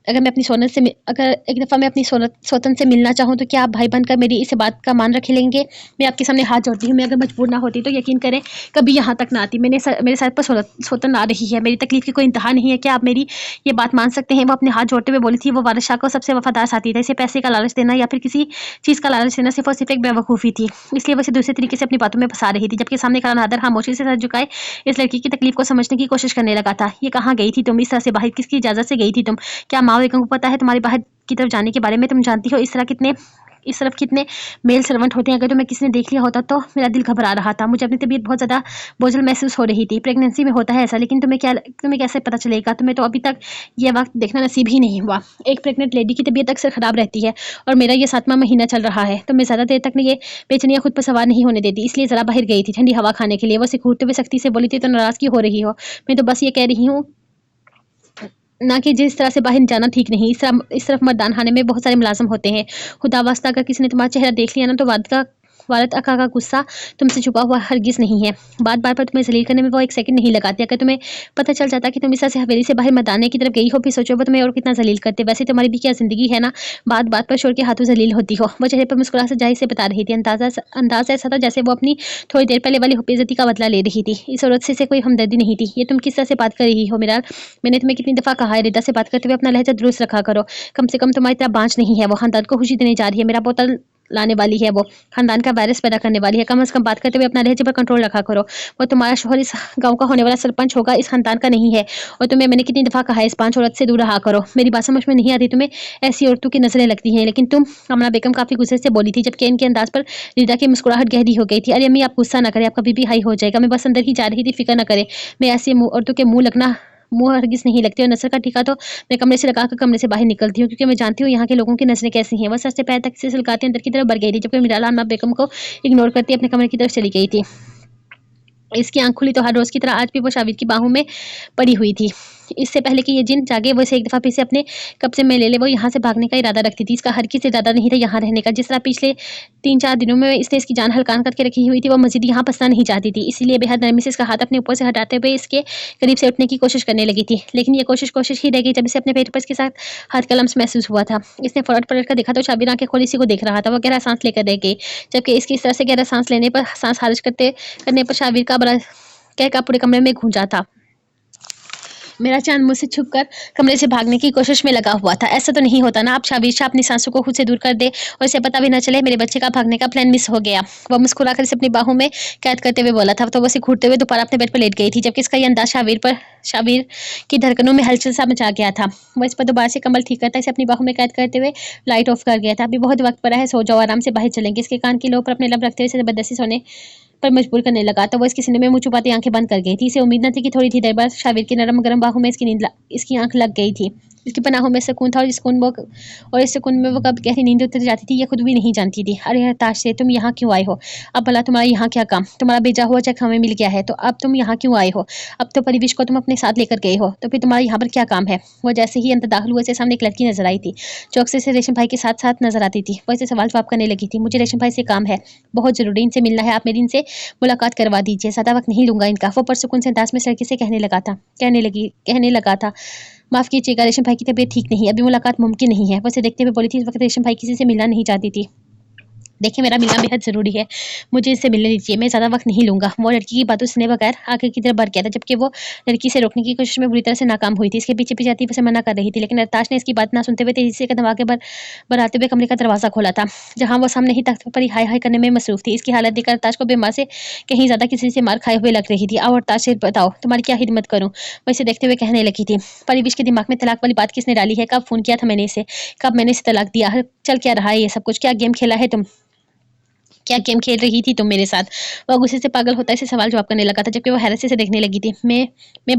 मैं अपनी सौतन से मिलना चाहूँ तो क्या आप भाई बनकर मेरी इस बात का मान रख लेंगे? मैं आपके सामने हाथ जोड़ती हूँ, मैं अगर मजबूर ना होती तो यकीन करें कभी यहाँ तक ना आती। मेरे सर पर सौतन आ रही है, मेरी तकलीफ की कोई इंतहा नहीं है। क्या आप मेरी ये बात मान सकते हैं? वो अपने हाथ जोड़ते हुए बोली थी। वो वारिस शाह को सबसे वफादार साथी था। इसे पैसे का लालच देना या फिर किसी चीज़ का लालच देना सिर्फ और सिर्फ एक बेवकूफ़ी थी, इसलिए वो इसे दूसरे तरीके से अपनी बातों में फंसा रही थी। जबकि सामने खड़ा नादर खामोशी से सर झुकाए इस लड़की की तकलीफ को समझने की कोशिश करने लगा था। ये कहाँ गई थी तुम? इस तरह से बाहर किसकी इजाज़त से गई थी तुम? क्या माँ बेगम को पता है तुम्हारी बाहर की तरफ जाने के बारे में? तुम जानती हो इस तरफ कितने मेल सर्वेंट होते हैं? अगर तुम्हें किसी ने देख लिया होता तो? मेरा दिल घबरा रहा था, मुझे अपनी तबीयत बहुत ज़्यादा बोझल महसूस हो रही थी। प्रेगनेंसी में होता है ऐसा, लेकिन तुम्हें कैसे पता चलेगा? तुम्हें तो अभी तक ये वक्त देखना नसीब ही नहीं हुआ। एक प्रेग्नेंट लेडी की तबीयत अक्सर ख़राब रहती है, और मेरा ये 7वां महीना चल रहा है, तो मैं ज़्यादा देर तक ये बेचैनियाँ खुद पर सवार नहीं होने देती, इसलिए ज़रा बाहर गई थी ठंडी हवा खाने के लिए। वो सिकुड़ते हुए सख्ती से बोली थी, तो नाराज़गी हो रही हो? मैं तो बस ये कह रही हूँ ना कि जिस तरह से बाहर जाना ठीक नहीं। इस तरफ मर्दान खाने में बहुत सारे मुलाजिम होते हैं। खुदा वास्ता अगर किसी ने तुम्हारा चेहरा देख लिया ना तो वारद अका का गुस्सा तुमसे छुपा हुआ हरगिज़ नहीं है। बार बार पर तुम्हें जलील करने में वो एक सेकंड नहीं लगाते। अगर तुम्हें पता चल जाता कि तुम इस तरह से हवेली से बाहर मदाने की तरफ गई हो, फिर सोचो वो तुम्हें और कितना जलील करते। वैसे तुम्हारी भी क्या ज़िंदगी है ना, बात बात पर शोर के हाथों जलील होती हो। वो चेहरे पर मुस्कुराहट से जाहिर से बता रही थी। अंदाज़ ऐसा था जैसे वो अपनी थोड़ी देर पहले वाली बेइज्जती का बदला ले रही थी। इस औरत से कोई हमदर्दी नहीं थी। ये तुम किस तरह से बात कर रही हो मिराल? मैंने तुम्हें कितनी दफ़ा कहा है रिदा से बात करते हुए अपना लहजा दुरुस्त रखा करो। कम से कम तुम्हारी तरह बांझ नहीं है वो। खानदान को खुशी देने जा रही है, मेरा बोतल लाने वाली है वो, खानदान का वायरस पैदा करने वाली है। कम से कम बात करते हुए अपना लहजे पर कंट्रोल रखा करो। वो तुम्हारा शोहर इस गांव का होने वाला सरपंच होगा, इस खानदान का नहीं है। और तुम्हें मैंने कितनी दफ़ा कहा है इस पांच औरत से दूर रहा करो। मेरी बात समझ में नहीं आती? तुम्हें ऐसी औरतों की नजरें लगती हैं, लेकिन तुम अमना बेगम काफ़ी गुस्से से बोली थी, जबकि इनके अंदाज पर रिदा की मुस्कुराहट गहरी हो गई थी। अरे अम्मी, आप गुस्सा ना करें, आपका बीबी हाई हो जाएगा। मैं बस अंदर ही जा रही थी, फिक्र न करें। मैं ऐसी औरतों के मुंह हरगिज़ नहीं लगती, और नज़र का टीका तो मैं कमरे से लगाकर कमरे से बाहर निकलती हूँ, क्योंकि मैं जानती हूँ यहाँ के लोगों की नज़रें कैसी हैं। वह सर से पैर तक से सुलगाती अंदर की तरफ बढ़ गई थी, जबकि मिराला अम्मा बेगम को इग्नोर करती अपने कमरे की तरफ चली गई थी। इसकी आंख खुली तो हर रोज़ की तरह आज भी वो शाबिर की बाहों में पड़ी हुई थी। इससे पहले कि ये जिन जागे वो इसे एक दफ़ा फिर से अपने कब्जे में ले ले, वो यहाँ से भागने का इरादा रखती थी। इसका हर किसी इरादा नहीं था यहाँ रहने का। जिस तरह पिछले 3-4 दिनों में इसने इसकी जान हल्कान करके रखी हुई थी, वो मजीद यहाँ फंसना नहीं चाहती थी। इसीलिए बेहद नरमी से इसका हाथ अपने ऊपर से हटाते हुए इसके करीब से उठने की कोशिश करने लगी थी। लेकिन ये कोशिश ही रह गई जब इसे अपने पेट पर इसके साथ हाथ का लम्स महसूस हुआ था। इसने पलट कर देखा तो शाबिर आंखें खोली इसी को देख रहा था। वो गहरा सांस लेकर रह गई, जबकि इसकी इस तरह से गहरा सांस लेने पर सांस खारिज करने पर शाबिर का बड़ा कहकर पूरे कमरे में गूंजा था। मेरा चांद मुझसे छुपकर कमरे से भागने की कोशिश में लगा हुआ था। ऐसा तो नहीं होता ना, अब शाबिर शाह अपनी सांसों को खुद से दूर कर दे और इसे पता भी न चले मेरे बच्चे का भागने का प्लान मिस हो गया। वह मुस्कुराकर इसे अपनी बाहों में कैद करते हुए बोला था। तो वह घूरते हुए दोबारा अपने बेड पर लेट गई थी, जबकि इसका ये अंदाज शाबिर की धड़कनों में हलचल सा मचा गया था। वह इस पर दोबारा से कमल ठीक करता इसे अपनी बाहों में कैद करते हुए लाइट ऑफ कर गया था। अभी बहुत वक्त पड़ा है, सो जाओ, आराम से बाहर चलेंगे। इसके कान की लो पर अपने लब रखते हुए इसे जबरदस्ती सोने पर मजबूर करने लगा तो वो इसके सीने में मुंह छुपाती आंखें बंद कर गई थी। इसे उम्मीद न थी कि थोड़ी ही देर बाद शाबिर की नरम गरम बाहों में इसकी आंख लग गई थी। इसकी पनाहों में सुकून था और इस सुकून में वो कब गहरी नींद उतर जाती थी ये खुद भी नहीं जानती थी। अरे हताश से तुम यहाँ क्यों आए हो? अब भला तुम्हारा यहाँ क्या काम? तुम्हारा भेजा हुआ चेक हमें मिल गया है तो अब तुम यहाँ क्यों आए हो? अब तो परिवेश को तुम अपने साथ लेकर गए हो तो फिर तुम्हारा यहाँ पर क्या काम है? वो जैसे ही अंदर दाखिल हुए से सामने एक लड़की नजर आई थी जो अक्सर से रेशम भाई के साथ साथ नजर आती थी। वो इसे सवाल जवाब करने लगी थी। मुझे रेशम भाई से काम है, बहुत जरूरी, इनसे मिलना है, आप मेरी इनसे मुलाकात करवा दीजिए, ज्यादा वक्त नहीं लूंगा इनका। वो परसुकून से अंदाज में लड़की से कहने लगा था माफ कीजिएगा रेशम भाई की तबीयत ठीक नहीं है, अभी मुलाकात मुमकिन नहीं है। वो इसे देखते हुए बोली थी इस वक्त रेशम भाई किसी से मिलना नहीं चाहती थी। देखिए मेरा मिलना बेहद ज़रूरी है, मुझे इससे मिलने दीजिए, मैं ज़्यादा वक्त नहीं लूँगा। वो लड़की की बातों सुने बगैर आगे की तरफ बढ़ गया था जबकि वो लड़की से रोकने की कोशिश में बुरी तरह से नाकाम हुई थी। इसके पीछे पीछे आती उसे मना कर रही थी लेकिन अरताश ने इसकी बात ना सुनते हुए तेजी से कदम आगे बढ़ाते हुए कमरे का दरवाज़ा खोला था जहाँ वो सामने ही तख्त पर ही हाय हाय करने में मसरूफ थी। इसकी हालत देखकर अरताश को बीमार से कहीं ज़्यादा किसी से मार खाए हुए लग रही थी। आओ अरताश से बताओ तुम्हारी क्या खिदमत करूँ? वो इसे देखते हुए कहने लगी थी परिवेश के दिमाग में तलाक वाली बात किसने डाली है? कब फ़ोन किया था मैंने इसे? कब मैंने इसे तलाक दिया? चल क्या रहा है ये सब कुछ? क्या गेम खेला है तुम? क्या गेम खेल रही थी तुम मेरे साथ? वो गुस्से से पागल होता इसे सवाल जवाब करने लगा था जबकि वो हैरत से देखने लगी थी। मैं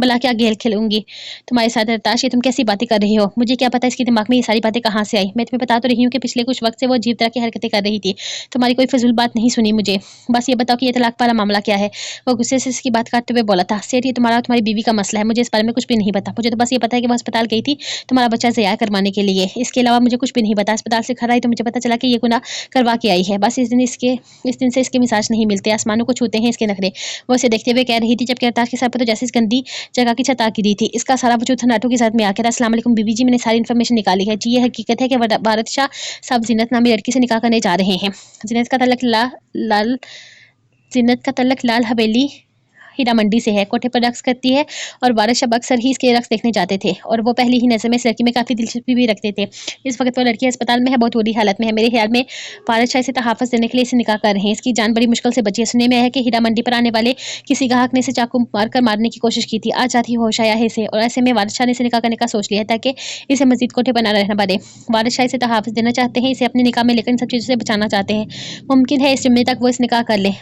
भला क्या गेम खेलूंगी तुम्हारे साथ अरताश? ये तुम कैसी बातें कर रही हो? मुझे क्या पता इसके दिमाग में ये सारी बातें कहाँ से आई। मैं तुम्हें बता तो रही हूँ कि पिछले कुछ वक्त से वो अजीब तरह की हरकतें कर रही थी। तुम्हारी कोई फजूल बात नहीं सुनी मुझे। बस ये बताओ कि ये तलाक वाला मामला क्या है? वो गुस्से से इसकी बात काटते हुए बोला था सेठ ये तुम्हारी बीवी का मसला है, मुझे इस बारे में कुछ भी नहीं पता। मुझे तो बस ये पता है कि वो अस्पताल गई थी तुम्हारा बच्चा ज़िया करवाने के लिए, इसके अलावा मुझे कुछ भी नहीं पता। अस्पताल से घर आई तो मुझे पता चला कि ये गुनाह करवा के आई है। बस इस दिन से इसके मिजाज नहीं मिलते, आसमानों को छूते हैं इसके नखरे। वो इसे देखते हुए कह रही थी जबकि अरताश के सर पर तो जैसे इस गंदी जगह की छत आ गिरी थी। इसका सारा वजूद थनाटों के साथ में आ गया था। अस्सलाम वालेकुम बीबी जी, मैंने सारी इन्फॉर्मेशन निकाली है जी। ये हकीकत है कि भारत शाह साहब जीनत नामी लड़की से निकाह करने जा रहे हैं। जीनत का तल्लक लाल हवेली हीरा मंडी से है, कोठे पर रक्स करती है और वारिस साहब अक्सर ही इसके रक्स देखने जाते थे और वो पहली ही नज़र में इस लड़की में काफ़ी दिलचस्पी भी रखते थे। इस वक्त वो लड़की अस्पताल में है, बहुत बुरी हालत में है। मेरे ख्याल में वारिस शाह इसे तहाफ़ुज़ देने के लिए इसे निकाह कर रहे हैं। इसकी जान बड़ी मुश्किल से बची है। सुनने में आया है कि हीरा मंडी पर आने वाले किसी ग्राहक ने इसे चाकू मारकर मारने की कोशिश की थी। आज रात ही होश आया है इसे और ऐसे में वारिस शाह ने इसे निकाह करने का सोच लिया है ताकि इसे मजीद कोठे पर न रहना पड़े। वारिस शाह इसे तहाफ़ुज़ देना चाहते हैं, इसे अपने निकाह में लेकर इन सब चीज़ों से बचाना चाहते हैं। मुमकिन है इस जुम्मे तक वो इस निकाह कर ले।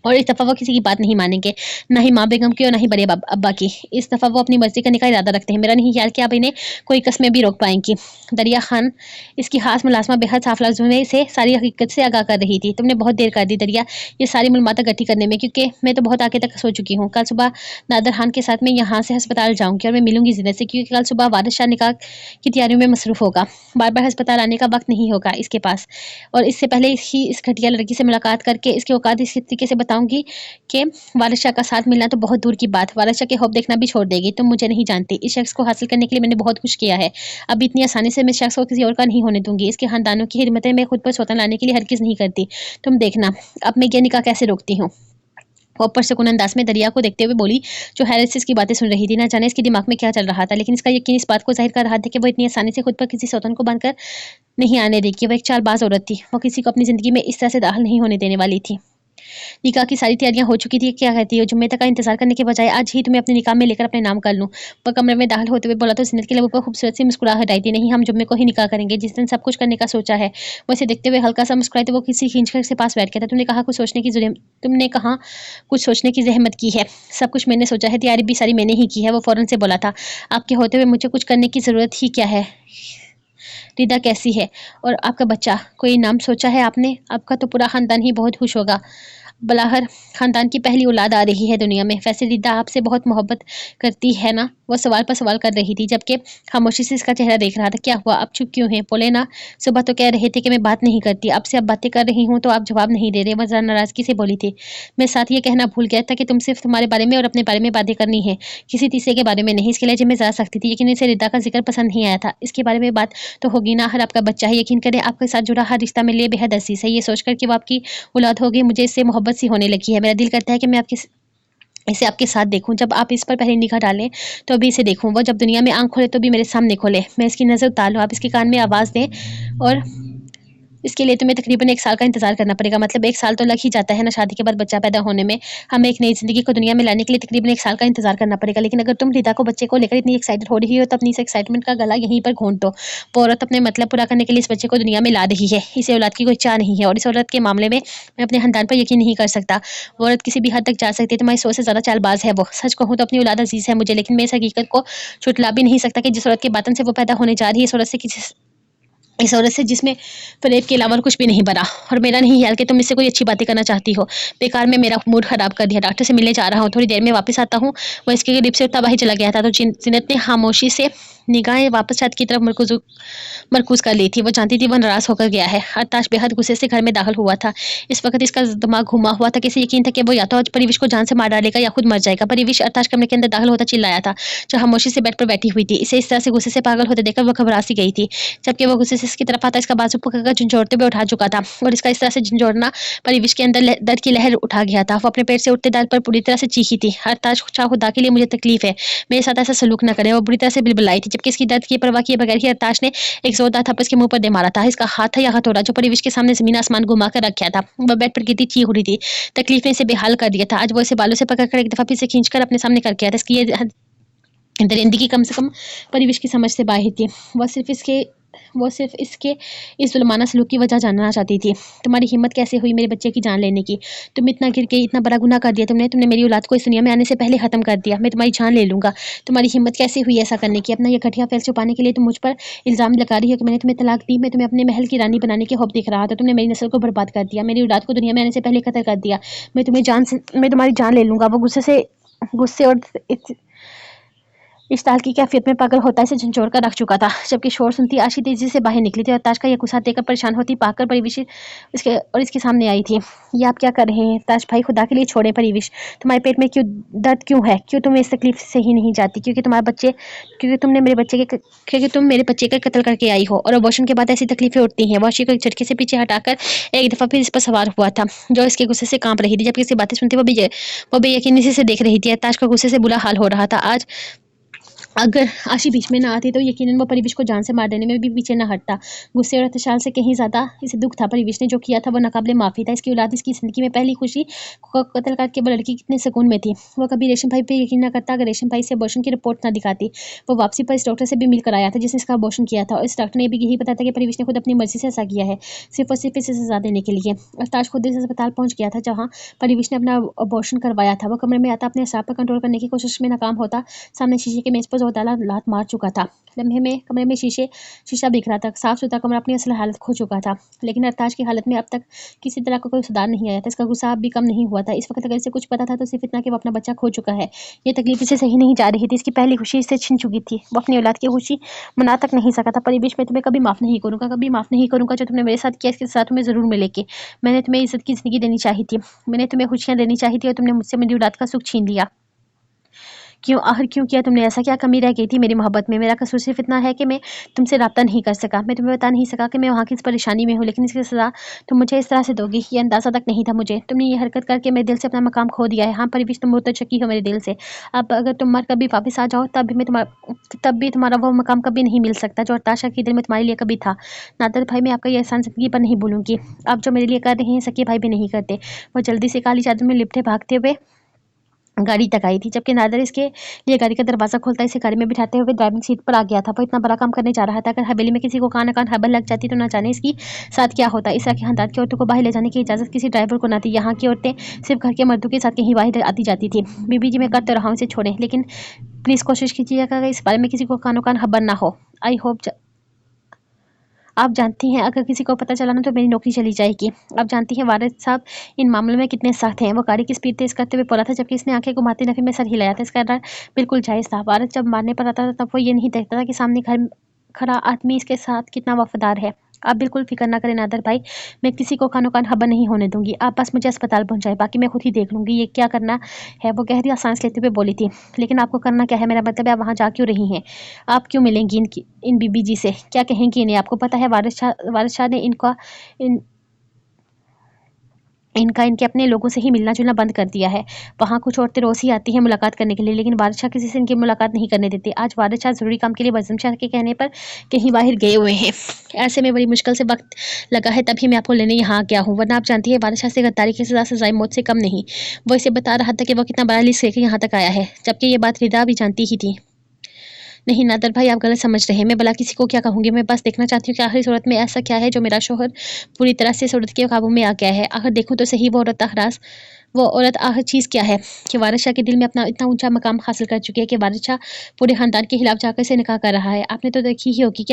वो इस दफ़ा वो किसी की बात नहीं मानेंगे, ना ही माँ बेगम की और ना ही बड़े अब्बा की। इस दफ़ा वो अपनी मर्जी करने का इरादा रखते हैं। मेरा नहीं ख्याल कि आप इन्हें कोई कस्में भी रोक पाएंगी। दरिया खान इसकी खास मुलाजमा बेहद साफ लफ्ज़ों में इसे सारी हकीकत से आगाह कर रही थी। तुमने बहुत देर कर दी दरिया ये सारी मालूमात इकट्ठी करने में, क्योंकि मैं तो बहुत आगे तक सो चुकी हूँ। कल सुबह नादर खान के साथ मैं यहाँ से अस्पताल जाऊँगी और मैं मिलूंगी जीनत से, क्योंकि कल सुबह वारिस शाह निकाह की तैयारियों में मसरूफ़ होगा। बार बार अस्पताल आने का वक्त नहीं होगा इसके पास और इससे पहले ही इस घटिया लड़की से मुलाकात करके इसके औकात इस तरीके से बताऊंगी कि वारिस शाह का साथ मिलना तो बहुत दूर की बात, वारिस शाह के खौफ देखना भी छोड़ देगी। तुम मुझे नहीं जानती, इस शख्स को हासिल करने के लिए मैंने बहुत कुछ किया है। अब इतनी आसानी से मैं इस शख्स को किसी और का नहीं होने दूंगी। इसके खानदानों की खिदमतें मैं खुद पर सौतन लाने के लिए हरगिज़ नहीं करती। तुम देखना अब मैं ये निकाह कैसे रोकती हूँ। ऊपर से अंदाज में दरिया को देखते हुए बोली जो हैरत से इसकी बातें सुन रही थी। ना जाने इसके दिमाग में क्या चल रहा था लेकिन इसका यकीन इस बात को जाहिर कर रहा था कि वो इतनी आसानी से खुद पर किसी सौतन को बांधकर नहीं आने देगी। वो एक चालबाज औरत थी, वो किसी को अपनी जिंदगी में इस तरह से दाखिल नहीं होने देने वाली थी। निकाह की सारी तैयारियां हो चुकी थी। क्या कहती हो जुम्मे तक का इंतजार करने के बजाय आज ही तुम्हें अपने निकाह में लेकर अपने नाम कर लूं। वह कमरे में दाखिल होते हुए बोला तो जीनत के लबों पर खूबसूरत सी मुस्कुराहट आई थी। नहीं, हम जुम्मे को ही निकाह करेंगे जिस दिन सब कुछ करने का सोचा है। वो इसे देखते हुए हल्का सा मुस्कुराए तो वो किसी खींचकर से पास बैठ गया था। तुमने कहा कुछ सोचने की जहमत की है। सब कुछ मैंने सोचा है, तैयारी भी सारी मैंने ही की है। वो फौरन से बोला था आपके होते हुए मुझे कुछ करने की जरूरत ही क्या है। रिदा कैसी है और आपका बच्चा, कोई नाम सोचा है आपने? आपका तो पूरा खानदान ही बहुत खुश होगा। बलाहर खानदान की पहली औलाद आ रही है दुनिया में। वैसे रिदा आपसे बहुत मोहब्बत करती है ना? वो सवाल पर सवाल कर रही थी जबकि खामोशी से इसका चेहरा देख रहा था। क्या हुआ, अब चुप क्यों है? बोले ना, सुबह तो कह रहे थे कि मैं बात नहीं करती, अब से अब बातें कर रही हूँ तो आप जवाब नहीं दे रहे। वह जरा नाराजगी से बोली थी मैं साथ ये कहना भूल गया था कि तुम सिर्फ तुम्हारे बारे में और अपने बारे में बातें करनी है, किसी तीसरे के बारे में नहीं। इसके लिए मैं जरा सकती थी लेकिन इसे रिदा का जिक्र पसंद नहीं आया था। इसके बारे में बात तो होगी ना, हर आपका बच्चा है, यकीन करें आपके साथ जुड़ा हर रिश्ता मेरे लिए बेहद अजीज है। ये सोचकर कि वो आपकी औलाद होगी मुझे इससे मोहब्बत सी होने लगी है। मेरा दिल करता है कि मैं इसे आपके साथ देखूं। जब आप इस पर पहली निगाह डालें तो अभी इसे देखूं। वो जब दुनिया में आंख खोले तो भी मेरे सामने खोले। मैं इसकी नज़र उतार लूं, आप इसके कान में आवाज़ दें और اس کے لیے تمہیں تقریباً 1 سال کا انتظار کرنا پڑے گا. مطلب 1 سال تو لگ ہی جاتا ہے نا شادی کے بعد بچہ پیدا ہونے میں. ہمیں ایک نئی زندگی کو دنیا میں لانے کے لیے تقریباً 1 سال کا انتظار کرنا پڑے گا. لیکن اگر تم ردا کو بچے کو لے کر اتنی ایکسائٹڈ ہو رہی ہو تو اپنی اس ایکسائٹمنٹ کا گلا یہیں پر گھونٹ دو. وہ عورت اپنے مطلب پورا کرنے کے لیے اس بچے کو دنیا میں لا رہی ہے. اسے اولاد کی کوئی چاہ نہیں ہے اور اس عورت کے معاملے میں اپنے خاندان پر یقین نہیں کر سکتا. وہ عورت کسی بھی حد تک جا سکتی ہے. تمہاری سوچ سے زیادہ چال باز ہے وہ. سچ کہوں تو اپنی اولاد عزیز ہے مجھے, لیکن میں اس حقیقت کو چھٹلا بھی نہیں سکتا کہ جس عورت کے باطن سے وہ پیدا ہونے جا رہی ہے اس عورت سے جس میں فریب کے علاوہ کچھ بھی نہیں بنا. اور میرا نہیں خیال کہ تم اس سے کوئی اچھی باتیں کرنا چاہتی ہو. بیکار میں میرا موڈ خراب کر دیا. ڈاکٹر سے ملنے جا رہا ہوں, تھوڑی دیر میں واپس آتا ہوں. وہ اس کے قریب سے اٹھتا ہوا ہی چلا گیا تھا تو زینت نے خاموشی سے نگاہیں واپس چھت کی طرف مرکوز کر لی تھی. وہ جانتی تھی وہ ناراض ہو کر گیا ہے. ارتاش بے حد غصے سے گھر میں داخل ہوا تھا. اس وقت اس کا دماغ گھوما ہوا تھا. کسی یقین تھا کہ وہ یا تو پریوش کو جان سے مار ڈالے گا یا خود مر جائے گا. پریوش ارتاش کمرے کے اندر داخل ہوتا چلایا تھا جو خاموشی سے بیڈ پر بیٹھی ہوئی تھی. اسے اس طرح سے غصے سے پاگل ہوتے دیکھ کر وہ گھبرا سی گئی تھی. جبکہ وہ غصے سے اس کی طرف آتا اس کا بازو پکڑ کر جھنجھوڑتے ہوئے اٹھا چکا تھا اور اس کا اس طرح سے جھنجھوڑنا پریوش کے اندر درد کی لہر اٹھا گیا تھا. وہ اپنے پیٹ سے اٹھتے درد پر پوری طرح سے چیخی تھی. ارتاش چاہ خدا کے لیے مجھے تکلیف ہے, میرے ساتھ ایسا سلوک نہ کرے. وہ بری طرح سے بلبلائی تھی جبکہ اس کی درد کی پرواہ کیے بغیر ہی ارتاش نے ایک زوردار تھپڑ اس کے منہ پر دے مارا تھا. اس کا ہاتھ تھا یا ہتھوڑا جو پریوش کے سامنے زمین آسمان گھما کر رکھا تھا. وہ بیڈ پر گرتی چیخ اٹھی تھی. تکلیف نے اسے بے حال کر دیا تھا. آج وہ اسے بالوں سے پکڑ کر ایک دفعہ پھر سے کھینچ کر اپنے سامنے کر کے آیا تھا. اس کی یہ درندگی کم سے کم پریوش کی سمجھ سے باہر تھی. وہ صرف اس ظلمانہ سلوک کی وجہ جاننا چاہتی تھی. تمہاری ہمت کیسے ہوئی میرے بچے کی جان لینے کی؟ تم اتنا گر کے اتنا بڑا گناہ کر دیا تم نے میری اولاد کو اس دنیا میں آنے سے پہلے ختم کر دیا. میں تمہاری جان لے لوں گا. تمہاری ہمت کیسے ہوئی ایسا کرنے کی؟ اپنا یہ گھٹیا فعل چھپانے کے لیے تم مجھ پر الزام لگا رہی ہو کہ میں نے تمہیں طلاق دی. میں تمہیں اپنے محل کی رانی بنانے کے خواب دیکھ رہا تھا. تم نے میری نسل کو برباد کر دیا, میری اولاد کو دنیا میں آنے سے پہلے قتل کر دیا. میں تمہاری جان لے لوں گا. وہ غصے اور اشتعال کی کیفیت میں پاگل ہوتا اسے جھنجھوڑ کر رکھ چکا تھا. جبکہ شور سنتی آشی تیزی سے باہر نکلی تھی اور تاش کا یہ غصہ دیکھ کر پریشان ہوتی پا کر پریوش اس کے سامنے آئی تھی. یہ آپ کیا کر رہے ہیں تاش بھائی؟ خدا کے لیے چھوڑیں پریوش. تمہارے پیٹ میں درد کیوں ہے؟ کیوں تم اس تکلیف سے ہی نہیں جاتی؟ کیونکہ تم میرے بچے کا قتل کر کے آئی ہو اور ابورشن کے بعد ایسی تکلیفیں اٹھتی ہیں. وہ عاشق کو ایک جھٹکے سے پیچھے ہٹا کر ایک دفعہ پھر اس پر سوار ہوا تھا جو اس کے غصے سے کانپ رہی تھی. جبکہ اس کی باتیں سنتے وہ بے یقینی سے دیکھ رہی تھی. تاش کو غصے سے برا حال ہو رہا تھا. اگر آشی بیچ میں نہ آتی تو یقیناً وہ پریوش کو جان سے مار دینے میں بھی پیچھے نہ ہٹتا. غصے اور اتشال سے کہیں زیادہ اسے دکھ تھا. پریوش نے جو کیا تھا وہ ناقابل معافی تھا. اس کی اولاد اس کی زندگی میں پہلی خوشی کو قتل کر کے وہ لڑکی کتنے سکون میں تھی. وہ کبھی ریشم بھائی پہ یقین نہ کرتا اگر ریشم بھائی سے ابورشن کی رپورٹ نہ دکھاتی. وہ واپسی پر اس ڈاکٹر سے بھی مل کر آیا تھا جس نے اس کا ابورشن کیا تھا اور اس ڈاکٹر نے بھی یہی بتایا تھا کہ پریوش نے خود اپنی مرضی سے ایسا کیا ہے, صرف اور صرف اسے سزا دینے کے لیے. ارتاش خود اس اسپتال پہنچ گیا تھا جہاں پریوش نے اپنا ابورشن کروایا تھا. وہ کمرے میں آتا اپنے اعصاب پر کنٹرول کرنے کی کوشش میں ناکام ہوتا. سامنے شیشے کے میز پر زوردار لات مار چکا تھا. لمحے میں کمرے میں شیشہ بکھ رہا تھا. صاف ستھرا کمرہ اپنی اصل حالت کھو چکا تھا. لیکن ارتاش کی حالت میں اب تک کسی طرح کا کوئی سدھار نہیں آیا تھا. اس کا غصہ اب بھی کم نہیں ہوا تھا. اس وقت اگر اسے کچھ پتا تھا تو صرف اتنا کہ وہ اپنا بچہ کھو چکا ہے. یہ تکلیف اسے صحیح نہیں جا رہی تھی. اس کی پہلی خوشی اس سے چھن چکی تھی. وہ اپنی اولاد کی خوشی منا تک نہیں سکا تھا. پریوش میں تمہیں کبھی معاف نہیں کروں گا جو تم نے میرے ساتھ کیا اس کے ساتھ تمہیں ضرور ملے گی. میں نے تمہیں عزت کی زندگی دینی چاہی تھی. میں نے تمہیں خوشیاں دینی چاہی تھی اور تم نے مجھ سے میری اولاد کا سکھ چھین لیا. کیوں کیا تم نے ایسا؟ کیا کمی رہ گئی تھی میری محبت میں؟ میرا قصور صرف اتنا ہے کہ میں تم سے رابطہ نہیں کر سکا. میں تمہیں بتا نہیں سکا کہ میں وہاں کس پریشانی میں ہوں. لیکن اس کی سزا تم مجھے اس طرح سے دو گی یہ اندازہ تک نہیں تھا مجھے. تم نے یہ حرکت کر کے میرے دل سے اپنا مقام کھو دیا ہے. ہاں پریوش تم مرتشکی ہو میرے دل سے. اب اگر تم مر کبھی واپس آ جاؤ تب بھی تمہارا وہ مقام کبھی نہیں مل سکتا جو ارتاشا کے دل میں تمہارے لیے کبھی تھا. نادر بھائی میں آپ کا یہ احسان زندگی پر نہیں بھولوں گی. آپ جو میرے لیے کر رہے ہیں سکے بھائی بھی نہیں کرتے. وہ جلدی سے کالی چادر میں لپٹے بھاگتے ہوئے گاڑی تک آئی تھی جبکہ نادر اس کے لیے گاڑی کا دروازہ کھولتا اسے گاڑی میں بٹھاتے ہوئے ڈرائیونگ سیٹ پر آ گیا تھا. وہ اتنا بڑا کام کرنے جا رہا تھا. اگر حویلی میں کسی کو کان خبر لگ جاتی تو نہ جانے اس کی ساتھ کیا ہوتا. اس طرح کے خاندان کی عورتوں کو باہر لے جانے کی اجازت کسی ڈرائیور کو نہ تھی. یہاں کی عورتیں صرف گھر کے مردوں کے ساتھ کہیں باہر آتی جاتی تھی. بی بی جی میں کر تو رہا ہوں اسے چھوڑیں لیکن پلیز کوشش کیجیے گا اس بارے میں کسی کو کان خبر نہ ہو. آئی ہوپ آپ جانتی ہیں اگر کسی کو پتہ چلا نا تو میری نوکری چلی جائے گی. آپ جانتی ہیں والد صاحب ان معاملوں میں کتنے سخت ہیں. وہ گاڑی کی سپیڈ تیز کرتے ہوئے بولا تھا جبکہ اس نے آنکھیں گھماتے نفی میں سر ہلایا تھا. اس کا ڈر بالکل جائز تھا. والد جب مارنے پر آتا تھا تب وہ یہ نہیں دیکھتا تھا کہ سامنے کھڑا آدمی اس کے ساتھ کتنا وفادار ہے. آپ بالکل فکر نہ کریں نادر بھائی, میں کسی کو کان خبر نہیں ہونے دوں گی. آپ بس مجھے اسپتال پہنچائیں, باقی میں خود ہی دیکھ لوں گی. یہ کیا کرنا ہے؟ وہ گہری سانس لیتے ہوئے بولی تھی. لیکن آپ کو کرنا کیا ہے؟ میرا مطلب ہے آپ وہاں جا کیوں رہی ہیں؟ آپ کیوں ملیں گی ان بی بی جی سے؟ کیا کہیں گی انہیں؟ آپ کو پتہ ہے وارث شاہ نے इनका इनके अपने लोगों से ही मिलना जुलना बंद कर दिया है। वहाँ कुछ औरतें रोज़ ही आती हैं मुलाकात करने के लिए, लेकिन वारिस शाह किसी से इनकी मुलाकात नहीं करने देते। आज वारिस शाह ज़रूरी काम के लिए बज़म शाह के कहने पर कहीं बाहर गए हुए हैं। ऐसे में बड़ी मुश्किल से वक्त लगा है, तभी मैं आपको लेने यहाँ गया हूँ, वरना आप जानती है वारिस शाह से गद्दारी की सज़ा सजाए मौत से कम नहीं। वो इसे बता रहा था कि वो कितना बड़ा लिस्ट लेकर यहाँ तक आया है, जबकि ये बात रिदा भी जानती ही थी। नहीं नादर भाई, आप गलत समझ रहे हैं। मैं भला किसी को क्या कहूँगी? मैं बस देखना चाहती हूँ कि आखिरी सूरत में ऐसा क्या है जो मेरा शोहर पूरी तरह से सूरत के काबू में आ गया है। आखिर देखूँ तो सही, वो औरत आखिर चीज़ क्या है कि वारिस शाह के दिल में अपना इतना ऊंचा मकाम हासिल कर चुकी है कि वारिस शाह पूरे खानदान के खिलाफ जाकर से निकाह कर रहा है। आपने तो देखी ही होगी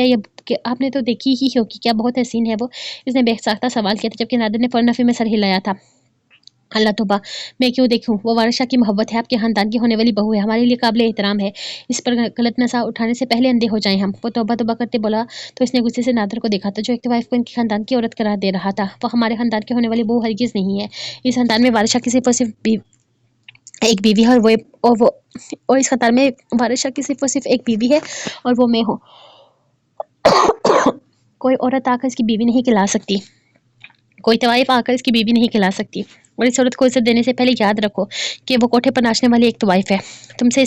क्या बहुत हसीन है वो। इसने बेसाख्ता सवाल किया था, जबकि नादर ने फौरन नफी में सर हिलाया था। अल्लाह तौबा, मैं क्यों देखूं? वो वारिस शाह की मोहब्बत है, आपके खानदान की होने वाली बहू है, हमारे लिए काबिल एहतराम है। इस पर गलत नशा उठाने से पहले अंधे हो जाएं हम। वो तौबा तौबा करते बोला तो इसने गुस्से से नादर को देखा था, जो एक वाइफ को इनके खानदान की औरत करार दे रहा था। वो हमारे खानदान की होने वाली बहू हरगिज़ नहीं है। इस खानदान में वारिस शाह की सिर्फ और सिर्फ एक बीवी है, और इस खानदान में वारिस शाह की सिर्फ और सिर्फ एक बीवी है, और वो मैं हूँ। कोई औरत आकर इसकी बीवी नहीं कहला सकती, कोई तवाइफ आकर इसकी बीवी नहीं कहला सकती। और इस औरत को इज्जत देने से पहले याद रखो कि वो कोठे पर नाचने वाली एक तवाइफ है। तुमने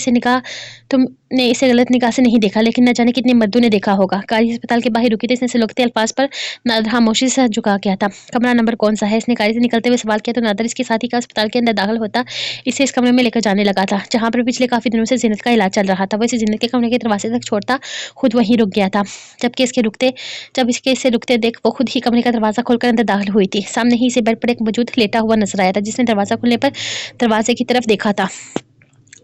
इसे गलत निगाह से नहीं देखा, लेकिन न जाने कितने मर्दों ने देखा होगा। कारी अस्पताल के बाहर रुकी थी, इसने सिलुकते अल्फाज पर नादर खामोशी से झुका किया था। कमरा नंबर कौन सा है? इसने कारी से निकलते हुए सवाल किया तो नादर इसके साथी का अस्पताल के अंदर दाखिल होता इसे इस कमरे में लेकर जाने लगा था, जहाँ पर पिछले काफी दिनों से जीनत का इलाज चल रहा था। वो इसे जीनत के कमरे के दरवाजे तक छोड़ता खुद वहीं रुक गया था। जब इससे रुकते देख वो खुद ही कमरे का दरवाजा खोलकर अंदर दाखिल हुई थी। सामने ही इसे बेड पर एक वजूद लेटा हुआ नजर आया था, जिसने दरवाजा खुलने पर दरवाजे की तरफ देखा था।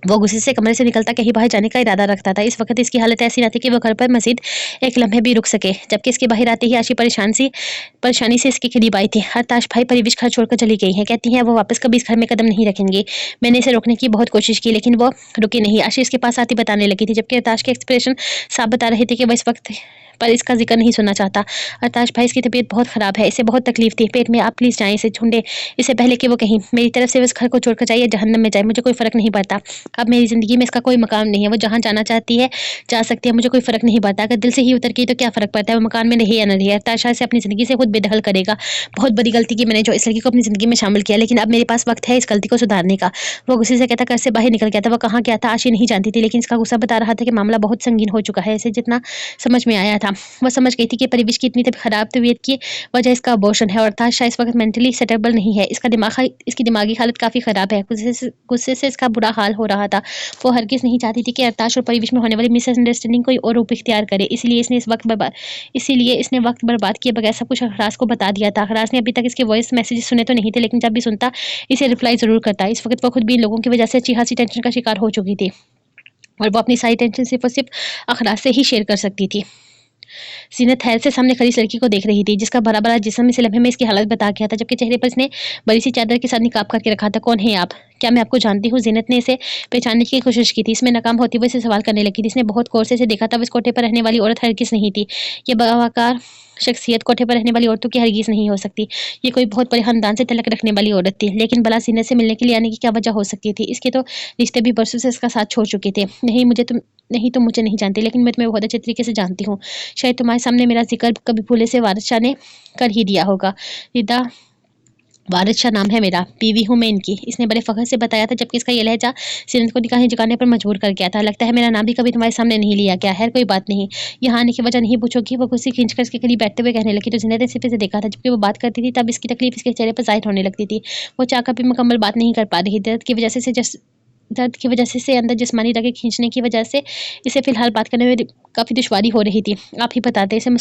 वो गुस्से से कमरे से निकलता कहीं बाहर जाने का इरादा रखता था। इस वक्त इसकी हालत ऐसी न थी कि वो घर पर मजीद एक लम्हे भी रुक सके। जबकि इसके बाहर आते ही आशी परेशानी से इसके करीब आई थी। हरताश भाई परिविश घर छोड़कर चली गई है, कहती हैं वो वापस कभी इस घर में कदम नहीं रखेंगे। मैंने इसे रोकने की बहुत कोशिश की, लेकिन वो रुकी नहीं। आशी इसके पास आती बताने लगी थी, जबकि हरताश के एक्सप्रेशन साफ बता रहे थे कि वह इस वक्त पर इसका जिक्र नहीं सुनना चाहता। हरताश भाई, इसकी तबीयत बहुत ख़राब है, इसे बहुत तकलीफ थी पेट में, आप प्लीज़ जाएं, इसे ढूंढें इससे पहले कि वो कहीं मेरी तरफ से उस घर को छोड़कर जाए या जहन्नम में जाए, मुझे कोई फ़र्क नहीं पड़ता। अब मेरी ज़िंदगी में इसका कोई मकाम नहीं है, वो जहाँ जाना चाहती है जा सकती है, मुझे कोई फ़र्क नहीं पड़ता। अगर दिल से ही उतर गई तो क्या फ़र्क पड़ता है वो मकान में रहे या न रहे। हरताश से अपनी ज़िंदगी से खुद बेदखल करेगा। बहुत बड़ी गलती की मैंने जो इस लड़की को अपनी ज़िंदगी में शामिल किया, लेकिन अब मेरे पास वक्त है इस गलती को सुधारने का। वो गुस्से से कहता घर से बाहर निकल गया था। वो कहाँ गया था आशी नहीं जानती थी, लेकिन इसका गुस्सा बता रहा था कि मामला बहुत संगीन हो चुका है। इसे जितना समझ में आया था, वो समझ गई थी कि परिवेश की इतनी खराब तबीयत की वजह इसका अबॉर्शन है, और हरताश शाह इस वक्त मेंटली सेटेबल नहीं है। इसकी दिमागी हालत काफ़ी ख़राब है। गुस्से से इसका बुरा हाल हो रहा था। वो हरगिज़ नहीं चाहती थी कि हरताश और परिवेश में होने वाली मिसअंडरस्टैंडिंग कोई और रूप इख्तियार करे। इसीलिए इसने वक्त बर्बाद किए बगैर सब कुछ अखराज को बता दिया था। अखराज ने अभी तक इसके वॉइस मैसेज सुने तो नहीं थे, लेकिन जब भी सुनता इसे रिप्लाई ज़रूर करता। इस वक्त वो खुद भी इन लोगों की वजह से अच्छी खासी टेंशन का शिकार हो चुकी थी, और वो अपनी सारी टेंशन सिर्फ और सिर्फ अखराज से ही शेयर कर सकती थी। जीनत हैरत से सामने खड़ी इस लड़की को देख रही थी, जिसका बड़ा बड़ा जिस्म इस लम्हे में इसकी हालत बता गया था, जबकि चेहरे पर इसने बड़ी सी चादर के साथ निकाब करके रखा था। कौन है आप? क्या मैं आपको जानती हूँ? जीनत ने इसे पहचानने की कोशिश की थी। इसमें नाकाम होती हुए इसे सवाल करने लगी थी। इसने बहुत गौर से इसे देखा था। वो इस कोठे पर रहने वाली औरत हरगिज़ नहीं थी। ये बावकार शख्सियत कोठे पर रहने वाली औरतों की हरगिज़ नहीं हो सकती। ये कोई बहुत बड़े खानदान से तलक रखने वाली औरत थी, लेकिन भला जीनत से मिलने के लिए आने की क्या वजह हो सकती थी? इसके तो रिश्ते भी बरसों से इसका साथ छोड़ चुके थे। नहीं तो मुझे नहीं जानती, लेकिन मैं तुम्हें बहुत अच्छे तरीके से जानती हूँ। शायद तुम्हारे सामने मेरा जिक्र कभी भूले से वारिस शाह ने कर ही दिया होगा। रिदा वारिस शाह नाम है मेरा, बीवी हूँ मैं इनकी। इसने बड़े फ़ख्र से बताया था, जबकि इसका ये लहजा जीनत को निकाहें झुकाने पर मजबूर कर गया था। लगता है मेरा नाम भी कभी तुम्हारे सामने नहीं लिया गया है। कोई बात नहीं, यहाँ आने की वजह नहीं पूछोगी। वो कुर्सी खींच कर इसके करीब बैठते हुए कहने लगी तो जीनत ने सिर्फ इसे देखा था। जबकि वो बात करती थी तब इसकी तकलीफ इसके चेहरे पर जाहिर होने लगती थी। वो चाहकर भी मुकम्मल बात नहीं कर पा रही। दर्द की वजह से इसे अंदर जिस्मानी रगे खींचने की वजह से इसे फ़िलहाल बात करने में काफ़ी दुश्वारी हो रही थी। आप ही बताते। इसने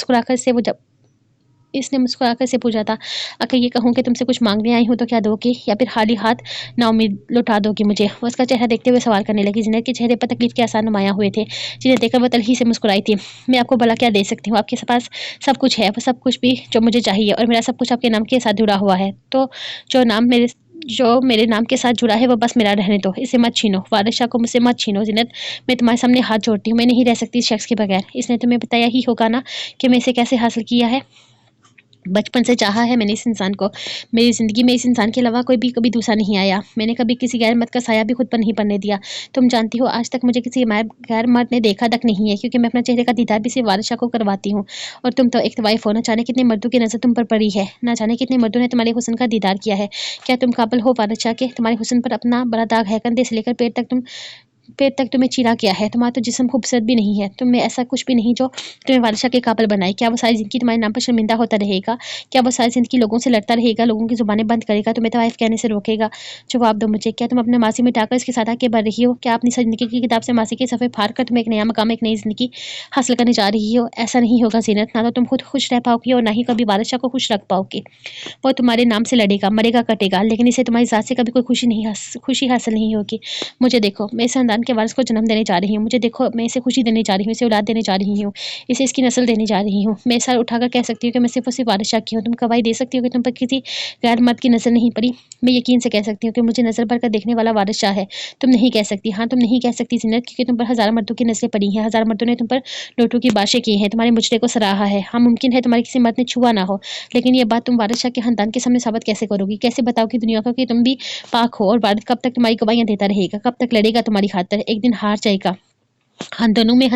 मुस्कुराकर से पूछा था, अगर ये कहूँ कि तुमसे कुछ मांगने आई हूँ तो क्या दोगी, या फिर खाली हाथ नाउम्मीद लौटा दोगी मुझे? वो उसका चेहरा देखते हुए सवाल करने लगी। जीनत के चेहरे पर तकलीफ के आसार नुमायां हुए थे, जिन्हें देखकर वो तलखी से मुस्कुराई थी। मैं आपको भला क्या दे सकती हूँ? आपके पास सब कुछ है, वो सब कुछ भी जो मुझे चाहिए, और मेरा सब कुछ आपके नाम के साथ जुड़ा हुआ है। तो जो मेरे नाम के साथ जुड़ा है वो बस मेरा रहने दो। इसे मत छीनो, वारिस शाह को मुझसे मत छीनो। जीनत, मैं तुम्हारे सामने हाथ जोड़ती हूँ, मैं नहीं रह सकती इस शख्स के बगैर। इसने तुम्हें बताया ही होगा ना कि मैं इसे कैसे हासिल किया है। बचपन से चाहा है मैंने इस इंसान को। मेरी ज़िंदगी में इस इंसान के अलावा कोई भी कभी दूसरा नहीं आया। मैंने कभी किसी गैर मर्द का साया भी खुद पर नहीं पड़ने दिया। तुम जानती हो आज तक मुझे किसी गैर मर्द ने देखा तक नहीं है, क्योंकि मैं अपना चेहरे का दीदार भी सिर्फ वारिशा को करवाती हूँ। और तुम तो एक वाइफ हो, न जाने कितने मर्दों की नज़र तुम पर पड़ी है, न जाने कितने मर्दों ने तुम्हारे हुस्न का दीदार किया है। क्या तुम काबिल हो वारिशा के? तुम्हारे हुस्न पर अपना बड़ा दाग है, कंधे से लेकर पेट तक तुम्हें चीरा किया है। तुम्हारा तो जिस्म खूबसूरत भी नहीं है, तुम में ऐसा कुछ भी नहीं जो तुम्हें वारिशा के काबिल बनाए। क्या वो सारी ज़िंदगी तुम्हारे नाम पर शर्मिंदा होता रहेगा? क्या वो सारी ज़िंदगी लोगों से लड़ता रहेगा, लोगों की ज़ुबानें बंद करेगा, तुम्हें तो वाइफ कहने से रोकेगा? जवाब दो मुझे, क्या तुम अपने मासी मिटाकर इसके साथ आगे बढ़ रही हो? क्या अपनी ज़िंदगी की किताब से मासी के सफ़े फाड़ कर तुम एक नया मकाम, एक नई ज़िंदगी हासिल करने जा रही हो? ऐसा नहीं होगा ज़ीनत, ना तो तुम खुद खुश रह पाओगी और ना ही कभी वारिशा को खुश रख पाओगी। वो तुम्हारे नाम से लड़ेगा, मरेगा, कटेगा, लेकिन इसे तुम्हारी ज़ात से कभी कोई खुशी हासिल नहीं होगी। मुझे देखो, मैं इस खानदान के वारिस को जन्म देने जा रही हूँ। मुझे देखो, मैं इसे खुशी देने जा रही हूँ, इसे औलाद देने जा रही हूँ, इसे इसकी नस्ल देने जा रही हूँ। मैं सर उठाकर कह सकती हूँ कि मैं सिर्फ और सिर्फ वारिशा की हूँ। तुम गवाही दे सकती हो कि तुम पर किसी गैर मर्द की नज़र नहीं पड़ी? मैं यकीन से कह सकती हूँ कि मुझे नज़र भर कर देखने वाला वारिशा है। तुम नहीं कह सकती। हाँ, तुम नहीं कह सकती ज़ीनत, क्योंकि तुम पर हज़ारों मर्दों की नज़रें पड़ी हैं, हज़ारों मर्दों ने तुम पर नोटों की बारिशें की हैं, तुम्हारे मुजरे को सराहा है। हाँ, मुमकिन है तुम्हारे किसी मर्द ने छुआ ना हो, लेकिन ये बात तुम वारिशा के खानदान के सामने साबित कैसे करोगी? कैसे बताओगी दुनिया को कि तुम भी पाक हो? और वारिस कब तक तुम्हारी गवाहियाँ देता रहेगा? कब तक लड़ेगा तुम्हारी खातिर? एक दिन हार जाएगा। खानदानों में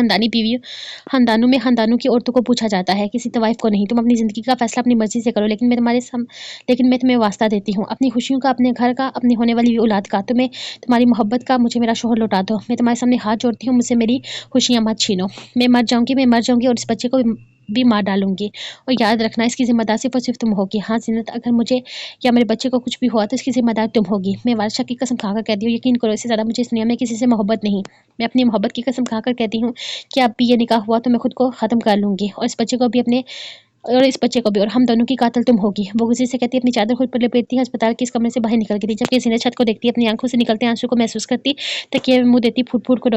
खानदानों की औरतों को पूछा जाता है, किसी तवाइफ को नहीं। तुम अपनी ज़िंदगी का फैसला अपनी मर्ज़ी से करो, लेकिन मैं तुम्हें वास्ता देती हूँ, अपनी खुशियों का, अपने घर का, अपनी होने वाली औलाद का, तुम्हें तुम्हारी मोहब्बत का मुझे मेरा शोहर लौटा दो। मैं तुम्हारे सामने हाथ जोड़ती हूँ, मुझसे मेरी खुशियाँ मत छीनो। मैं मर जाऊँगी और इस बच्चे को भी मार डालूंगी। और याद रखना, इसकी ज़िम्मेदार सिर्फ और सिर्फ तुम होगी। हाँ ज़ीनत, अगर मुझे या मेरे बच्चे को कुछ भी हुआ तो इसकी ज़िम्मेदार तुम होगी। मैं वारिशा की कसम खाकर कहती हूँ, यकीन करो, इससे ज़्यादा मुझे इस दुनिया में किसी से मोहब्बत नहीं। मैं अपनी मोहब्बत की कसम खाकर कहती हूँ कि अब भी ये निकाह हुआ तो मैं खुद को ख़त्म कर लूँगी, और इस बच्चे को भी, और हम दोनों की कातिल तुम होगी। वो गुस्से से कहती, अपनी चादर खुद पर लपेटती है, अस्पताल के इस कमरे से बाहर निकल गई थी। जबकि ज़ीनत छत को देखती, अपनी आंखों से निकलते आंसू को महसूस करती, तकिए में मुँह देती, फूट फूट को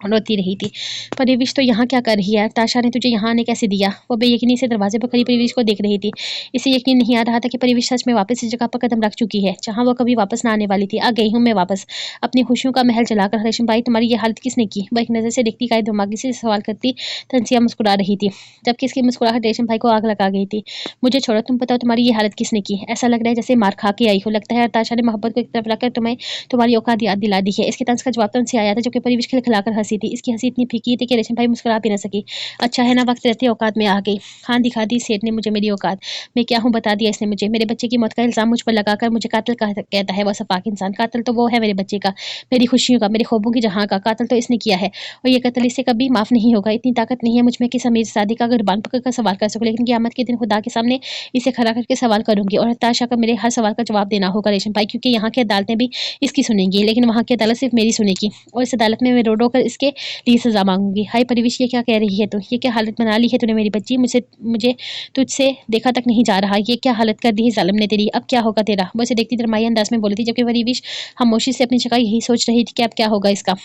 रोती रही थी। परिविश तो यहाँ क्या कर रही है? ताशा ने तुझे यहाँ आने कैसे दिया? वो बेयकीनी से दरवाजे पर खड़ी परिविश को देख रही थी। इसे यकीन नहीं आ रहा था कि परिविश सच में वापस इस जगह पर कदम रख चुकी है, जहाँ वो कभी वापस ना आने वाली थी। आ गई हूँ मैं वापस, अपनी खुशियों का महल जलाकर। रेशम भाई, तुम्हारी ये हालत किसने की? वह एक नज़र से देखती, का दिमागी से सवाल करती। तंसिया मुस्कुरा रही थी, जबकि इसकी मुस्कुराहट रेशम भाई को आग लगा गई थी। मुझे छोड़ो, तुम बताओ, तुम्हारी ये हालत किसने की? ऐसा लग रहा है जैसे मार खा के आई हो। लगता है ताशा ने मोहब्बत को एक तरफ रखकर तुम्हें तुम्हारी औकात याद दिला दी है। इसके तंज का जवाब तंज से आया था, जो कि परिविश खिलखिलाकर हंसी थी। इसकी हंसी इतनी फीकी थी कि रेशम भाई मुस्कुरा भी न सकी। अच्छा है ना, वक्त रहते औकात में आ गई। हाँ, दिखा दी सेठ ने मुझे मेरी औकात। मैं क्या हूँ बता दिया इसने मुझे। मेरे बच्चे की मौत का इल्ज़ाम मुझ पर लगाकर मुझे कातिल कहता है। वो सफाक इंसान। कातिल तो वो है मेरे बच्चे का, मेरी खुशियों का, मेरे ख्वाबों की जहाँ का। कातिल तो इसने किया है, और ये कत्ल इसे कभी माफ़ नहीं होगा। इतनी ताकत नहीं है मुझ में कि अमीर सादी का गुरबान पकड़ कर सवाल कर सकूँ, लेकिन क़यामत के दिन खुदा के सामने इसे खड़ा करके सवाल करूँगी, और ताशा का मेरे हर सवाल का जवाब देना होगा रेशम भाई, क्योंकि यहाँ की अदालतें भी इसकी सुनेंगी, लेकिन वहाँ की अदालत सिर्फ मेरी सुनेगी, और इस अदालत में मैं रो रो कर इसके लिए सज़ा मांगूंगी। हाय परिविश, ये क्या कह रही है तू? ये क्या हालत बना ली है तूने मेरी बच्ची? मुझे तुझसे देखा तक नहीं जा रहा। ये क्या हालत कर दी है जालिम ने तेरी? अब क्या होगा तेरा? वो इसे देखती दरमाई अंदाज में बोली थी, जबकि परिविश खामोशी से अपनी जगह यही सोच रही थी कि अब क्या होगा इसका।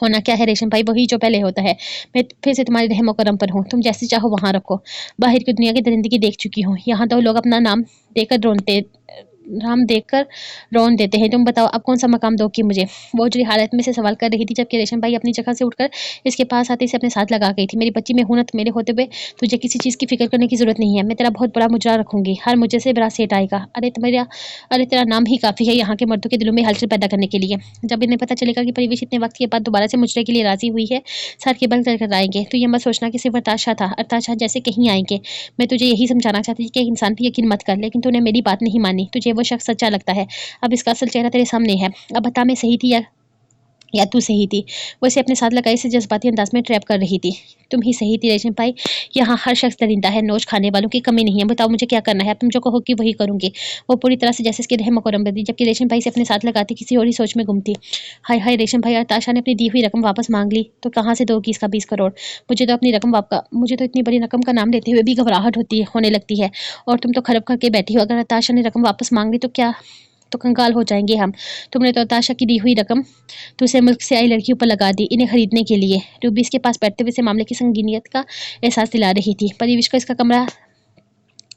होना क्या है रेशम भाई? वही जो पहले होता है। मैं फिर से तुम्हारे रहम करम पर हूँ, तुम जैसे चाहो वहाँ रखो। बाहर की दुनिया की दरिंदगी देख चुकी हूँ, यहाँ तो लोग अपना नाम देखकर रोन देते हैं। तुम बताओ, अब कौन सा मकाम दोगी मुझे? वो उजली हालत में से सवाल कर रही थी, जबकि रेशम भाई अपनी जगह से उठकर इसके पास आते से अपने साथ लगा गई थी। मेरी बच्ची, मैं हूं ना, मेरे होते हुए तुझे किसी चीज़ की फिक्र करने की जरूरत नहीं है। मैं तेरा बहुत बड़ा मुजरा रखूंगी, हर मुझे से बड़ा सेठ आएगा। अरे तेरा नाम ही काफ़ी है यहाँ के मर्दों के दिलों में हलचल पैदा करने के लिए। जब इन्हें पता चलेगा कि परिवेश इतने वक्त के बाद दोबारा से मुजरे के लिए राजी हुई है, सर के बल कर आएंगे, तो ये मत सोचना कि सिर्फ अरताशा था। अरताशा जैसे कहीं आएंगे। मैं तुझे यही समझाना चाहती थी कि इंसान पर यकीन मत कर, लेकिन तूने मेरी बात नहीं मानी। तुझे वो शख्स सच्चा लगता है। अब इसका असल चेहरा तेरे सामने है। अब बता, मैं सही थी या तू सही थी? वो इसे अपने साथ लगाए से जज्बाती अंदाज में ट्रैप कर रही थी। तुम ही सही थी रेशम भाई, यहाँ हर शख्स दरिंदा है, नोच खाने वालों की कमी नहीं है। बताओ मुझे क्या करना है? अब तुम जो कहोगी वही करूंगी। वो पूरी तरह से जैसे इसके रहम करम बदी, जबकि रेशम भाई से अपने साथ लगाती किसी और ही सोच में गुम थी। हाय हाय रेशम भाई, ताशा ने अपनी दी हुई रकम वापस मांग ली तो कहाँ से दोगी इसका 20 करोड़? मुझे तो इतनी बड़ी रकम का नाम लेते हुए भी घबराहट होने लगती है, और तुम तो खरब करके बैठी हो। अगर ताशा ने रकम वापस मांग ली तो कंगाल हो जाएंगे हम। तुमने तो ताशा की दी हुई रकम दूसरे मुल्क से आई लड़कियों पर लगा दी, इन्हें खरीदने के लिए। रूबी इसके पास बैठते हुए से मामले की संगीनियत का एहसास दिला रही थी। परिविश को इसका कमरा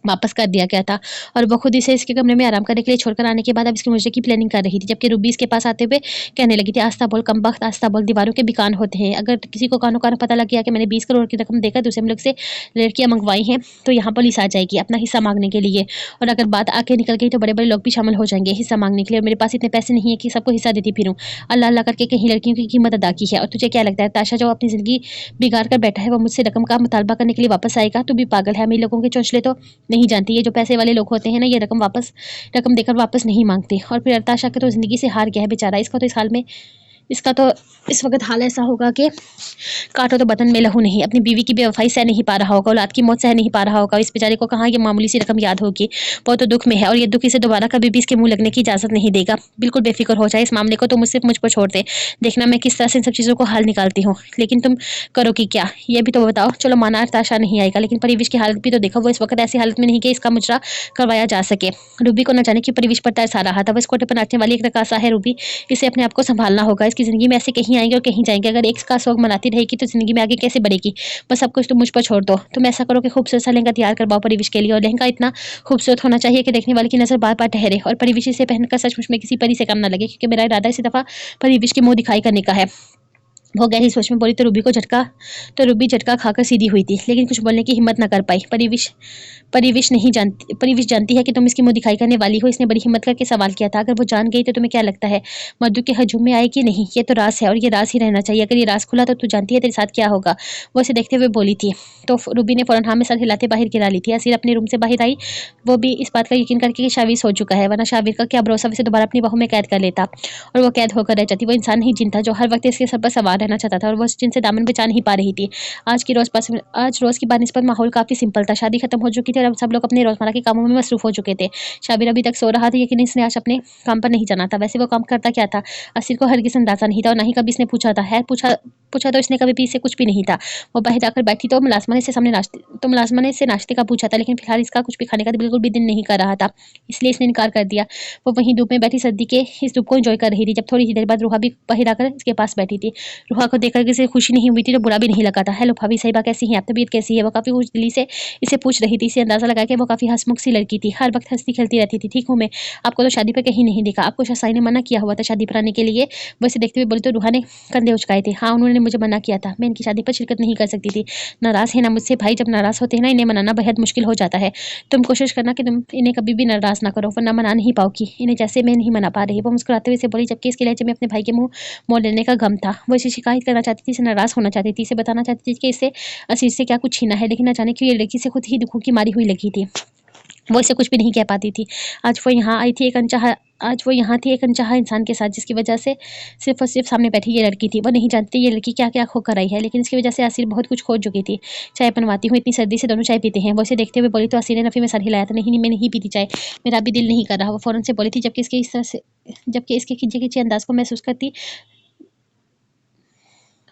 वापस कर दिया गया था और वो खुद इसे इसके कमरे में आराम करने के लिए छोड़कर आने के बाद अब इसके मुझे की प्लानिंग कर रही थी, जबकि रूबी इसके पास आते हुए कहने लगी थी, आस्ता बोल कमबख्त, आस्ता बोल, दीवारों के भी कान होते हैं। अगर किसी को कानों कान पता लग गया कि मैंने 20 करोड़ की रकम देकर दूसरे मुल्क से लड़कियां मंगवाई हैं तो यहाँ पुलिस आ जाएगी अपना हिस्सा मांगने के लिए, और अगर बात आके निकल गई तो बड़े बड़े लोग भी शामिल हो जाएंगे हिस्सा मांगने के लिए, और मेरे पास इतने पैसे नहीं है कि सबको हिस्सा देती फिरूं। अल्लाह अल्लाह करके कहीं लड़कियों की कीमत अदा की है। और तुझे क्या लगता है ताशा जो अपनी जिंदगी बिगाड़ कर बैठा है वो मुझसे रकम का मुतालबा करने के लिए वापस आएगा? तू भी पागल है, अमीर लोगों के चौंचले तो नहीं जानती। ये जो पैसे वाले लोग होते हैं ना, ये रकम देकर वापस नहीं मांगते। और फिर अरताशा के तो जिंदगी से हार गया है बेचारा। इसका तो इस वक्त हाल ऐसा होगा कि काटो तो बदन में लहू नहीं, अपनी बीवी की बेवफाई सह नहीं पा रहा होगा, औलाद की मौत सह नहीं पा रहा होगा। इस बेचारे को कहाँ ये मामूली सी रकम याद होगी, वो तो दुख में है, और ये दुख इसे दोबारा कभी भी इसके मुंह लगने की इजाजत नहीं देगा। बिल्कुल बेफिक्र हो जाए इस मामले को, तो मुझसे मुझ पर छोड़ दे, देखना मैं किस तरह से इन सब चीज़ों को हल निकालती हूँ। लेकिन तुम करोगी क्या, ये भी तो बताओ। चलो माना अरताशा नहीं आएगा, लेकिन परिविश की हालत भी तो देखो, वो इस वक्त ऐसी हालत में नहीं कि इसका मुजरा करवाया जा सके। रूबी को न जाने कि परिविश पर तरस आ रहा था। वो इस कोटे पर नाचने वाली एक रकासा है रूबी, इसे अपने आप को संभालना होगा। इसकी जिंदगी में ऐसे कहीं आएंगे और कहीं जाएंगे, अगर एक का शौक मनाती रहेगी तो जिंदगी में आगे कैसे बढ़ेगी। बस सब कुछ तुम मुझ पर छोड़ दो। तुम ऐसा करो कि खूबसूरत सा लहंगा तैयार करवाओ परिविश के लिए, और लहंगा इतना खूबसूरत होना चाहिए कि देखने वाले की नजर बार बार ठहरे, और परिविश इसे पहनकर सचमुच में किसी परी से कम न लगे, क्योंकि मेरा इरादा इसी दफा परिविश की मुंह दिखाई करने का है। वो गहरी सोच में बोली तो रूबी झटका खाकर सीधी हुई थी, लेकिन कुछ बोलने की हिम्मत न कर पाई। परिविश जानती है कि तुम इसकी मुंह दिखाई करने वाली हो। इसने बड़ी हिम्मत करके सवाल किया था, अगर वो जान गई तो तुम्हें क्या लगता है मधु के हजूम में आएगी? नहीं, ये तो राज है और ये राज ही रहना चाहिए। अगर ये राज खुला तो तू जानती है तेरे साथ क्या होगा। वो इसे देखते हुए बोली थी, तो रूबी ने फौरन हाँ में सर हिलाते बाहर गिरा ली थी। असीर अपने रूम से बाहर आई, वो भी इस बात का यकीन करके कि शावीर सो चुका है, वरना शावीर का क्या भरोसा उसे दोबारा अपनी बाहों में कैद कर लेता और वो कैद होकर रह जाती। वो इंसान नहीं जिन था जो हर वक्त इसके सर पर सवार रहना चाहता था, और वो जिनसे दामन बचा नहीं पा रही थी। आज रोज की बानिस्बत माहौल काफी सिंपल था। शादी खत्म हो चुकी थी और अब सब लोग अपने रोजमर्रा के कामों में मसरूफ हो चुके थे। शाबिर अभी तक सो रहा था, लेकिन इसने आज अपने काम पर नहीं जाना था। वैसे वो काम करता क्या था असीर को हरगिज़ अंदाजा नहीं था, और ना ही कभी इसने पूछा था। पूछा तो इसने कभी भी इससे कुछ भी नहीं था। वो बाहर जाकर बैठी तो मुलाजमा से नाश्ते का पूछा था, लेकिन फिलहाल इसका कुछ भी खाने का बिल्कुल भी दिल नहीं कर रहा था, इसलिए इसने इनकार कर दिया। वो वहीं धूप में बैठी सर्दी के इस धूप को एंजॉय कर रही थी, जब थोड़ी ही देर बाद रूहा भी बाहर आकर इसके पास बैठी थी। रूहा को देखकर इसे खुशी नहीं हुई थी तो बुरा भी नहीं लगा था। हेलो भाभी साहिबा, कैसी हैं आप? तबीयत कैसी है? वो काफी खुश दिली से इसे पूछ रही थी। इसे अंदाजा लगा कि वो काफी हंसमुख सी लड़की थी, हर वक्त हंसती खेलती रहती थी। ठीक हूँ मैं, आपको तो शादी पर कहीं नहीं देखा। आपको शसाई ने मना किया हुआ था शादी पर आने के लिए? वो इसे देखते हुए बोली तो रूहा ने कंधे उचकाए थे। हाँ, उन्होंने मुझे मना किया था, मैं इनकी शादी पर शिरकत नहीं कर सकती थी। नाराज है ना मुझसे भाई, जब नाराज होते हैं ना इन्हें मनाना बेहद मुश्किल हो जाता है। तुम कोशिश करना कि तुम इन्हें कभी भी नाराज ना करो, वरना मना नहीं पाओगी इन्हें, जैसे मैं नहीं मना पा रही। वो मुस्कुराते हुए बोली, जबकि इसके लहजे में अपने भाई के मुंह मोड़ लेने का गम था। वो इसे शिकायत करना चाहती थी, इसे नाराज होना चाहती थी, इसे बताना चाहती थी कि इससे असीर से क्या कुछ छीना है, लेकिन न जाने क्यों ये लड़की से खुद ही दुखों की मारी हुई लगी थी। वो इसे कुछ भी नहीं कह पाती थी। आज वो यहाँ थी एक अनचाहा इंसान के साथ, जिसकी वजह से सिर्फ और सिर्फ सामने बैठी ये लड़की थी। वो नहीं जानती ये लड़की क्या क्या खो कर आई है, लेकिन इसकी वजह से असीर बहुत कुछ खो चुकी थी। चाय बनवाती हूँ, इतनी सर्दी से दोनों चाय पीते हैं। वो इसे देखते हुए बोली तो असीर ने नफी में सर हिलाया था। नहीं, मैं नहीं पीती चाय, मेरा भी दिल नहीं कर रहा। वो फौरन से बोली थी, जबकि इसके खिंचे खिंचे अंदाज को महसूस करती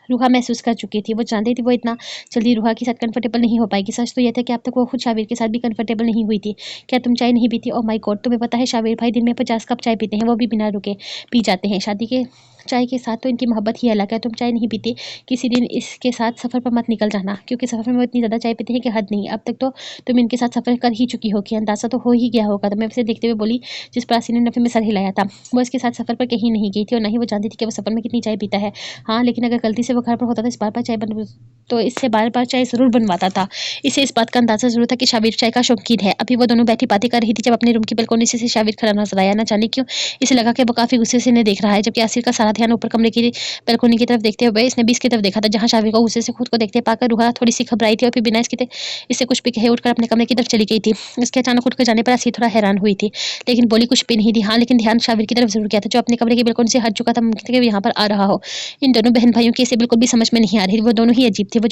रूहा महसूस कर चुकी थी। वो जानती थी वो इतना जल्दी रूहा के साथ कंफर्टेबल नहीं हो पाएगी। सच तो यह था कि अब तक वो खुद शाबिर के साथ भी कंफर्टेबल नहीं हुई थी। क्या तुम चाय नहीं पीती? ओह माय गॉड, तुम्हें पता है शाबिर भाई दिन में 50 कप चाय पीते हैं, वो भी बिना रुके पी जाते हैं। शादी के चाय के साथ तो इनकी मोहब्बत ही अलग है। तुम चाय नहीं पीती, किसी दिन इसके साथ सफ़र पर मत निकल जाना, क्योंकि सफ़र में वो इतनी ज़्यादा चाय पीते हैं कि हद नहीं। अब तक तो तुम इनके साथ सफ़र कर ही चुकी होगी, अंदाज़ा तो हो ही गया होगा। तो मैं उसे देखते हुए बोली, जिस पर असीर ने नफे में सर हिलाया था। वो इसके साथ सफ़र पर कहीं नहीं गई थी और ना ही वो जानती थी कि वो सफ़र में कितनी चाय पीता है। हाँ, लेकिन अगर गलती से वो घर पर होता तो इससे बार बार चाय ज़रूर बनवाता था। इसे इस बात का अंदाज़ा ज़रूर था कि शाबिर चाय का शौकीन है। अभी वो दोनों बैठी बातें कर रही थी जब अपने रूम की बालकनी से शाबिर खड़ा नजर आया। ना जाने क्यों इसे लगा कि वो काफ़ी गुस्से से इन्हें देख रहा है, जबकि असीर का सारा ध्यान ऊपर कमरे की बालकनी की तरफ देखते हुए इसने भी इसकी तरफ देखा था, जहाँ शाबिर को गुस्से से खुद को देखते पाकर रूहा थोड़ी सी घबराई थी और फिर बिना इससे कुछ भी कहे उठकर अपने कमरे की तरफ चली गई थी। इसके अचानक उठकर जाने पर असीर थोड़ा हैरान हुई थी, लेकिन बोली कुछ भी नहीं थी। हाँ, लेकिन ध्यान शाबिर की तरफ जरूर किया था, जो अपने कमरे की बालकनी से हट चुका था। मुमकिन है कि यहाँ पर आ रहा हो। इन दोनों बहन भाइयों की इसे बिल्कुल भी समझ में नहीं आ रही। वो दोनों ही अजीब थे। वो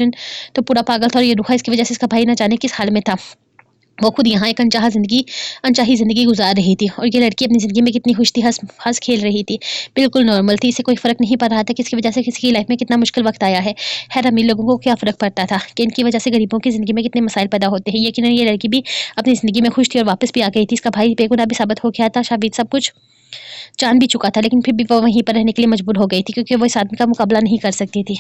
तो पूरा पागल था और ये रूहा इसकी वजह से इसका भाई न जाने किस हाल में था। वो खुद यहाँ एक अनचाही जिंदगी गुजार रही थी और ये लड़की अपनी जिंदगी में कितनी खुश थी, हंस खेल रही थी, बिल्कुल नॉर्मल थी। इसे कोई फर्क नहीं पड़ रहा था कि इसकी वजह से किसी की लाइफ में कितना मुश्किल वक्त आया है। खैर, अमीर लोगों को क्या फर्क पड़ता था कि इनकी वजह से गरीबों की जिंदगी में कितने मसाइल पैदा होते हैं। यकीनन ये लड़की भी अपनी जिंदगी में खुश थी और वापस भी आ गई थी। इसका भाई बेगुनाह भी साबित हो गया था। शाबिर सब कुछ जान भी चुका था, लेकिन फिर भी वो वहीं पर रहने के लिए मजबूर हो गई थी, क्योंकि वो इस आदमी का मुकाबला नहीं कर सकती थी।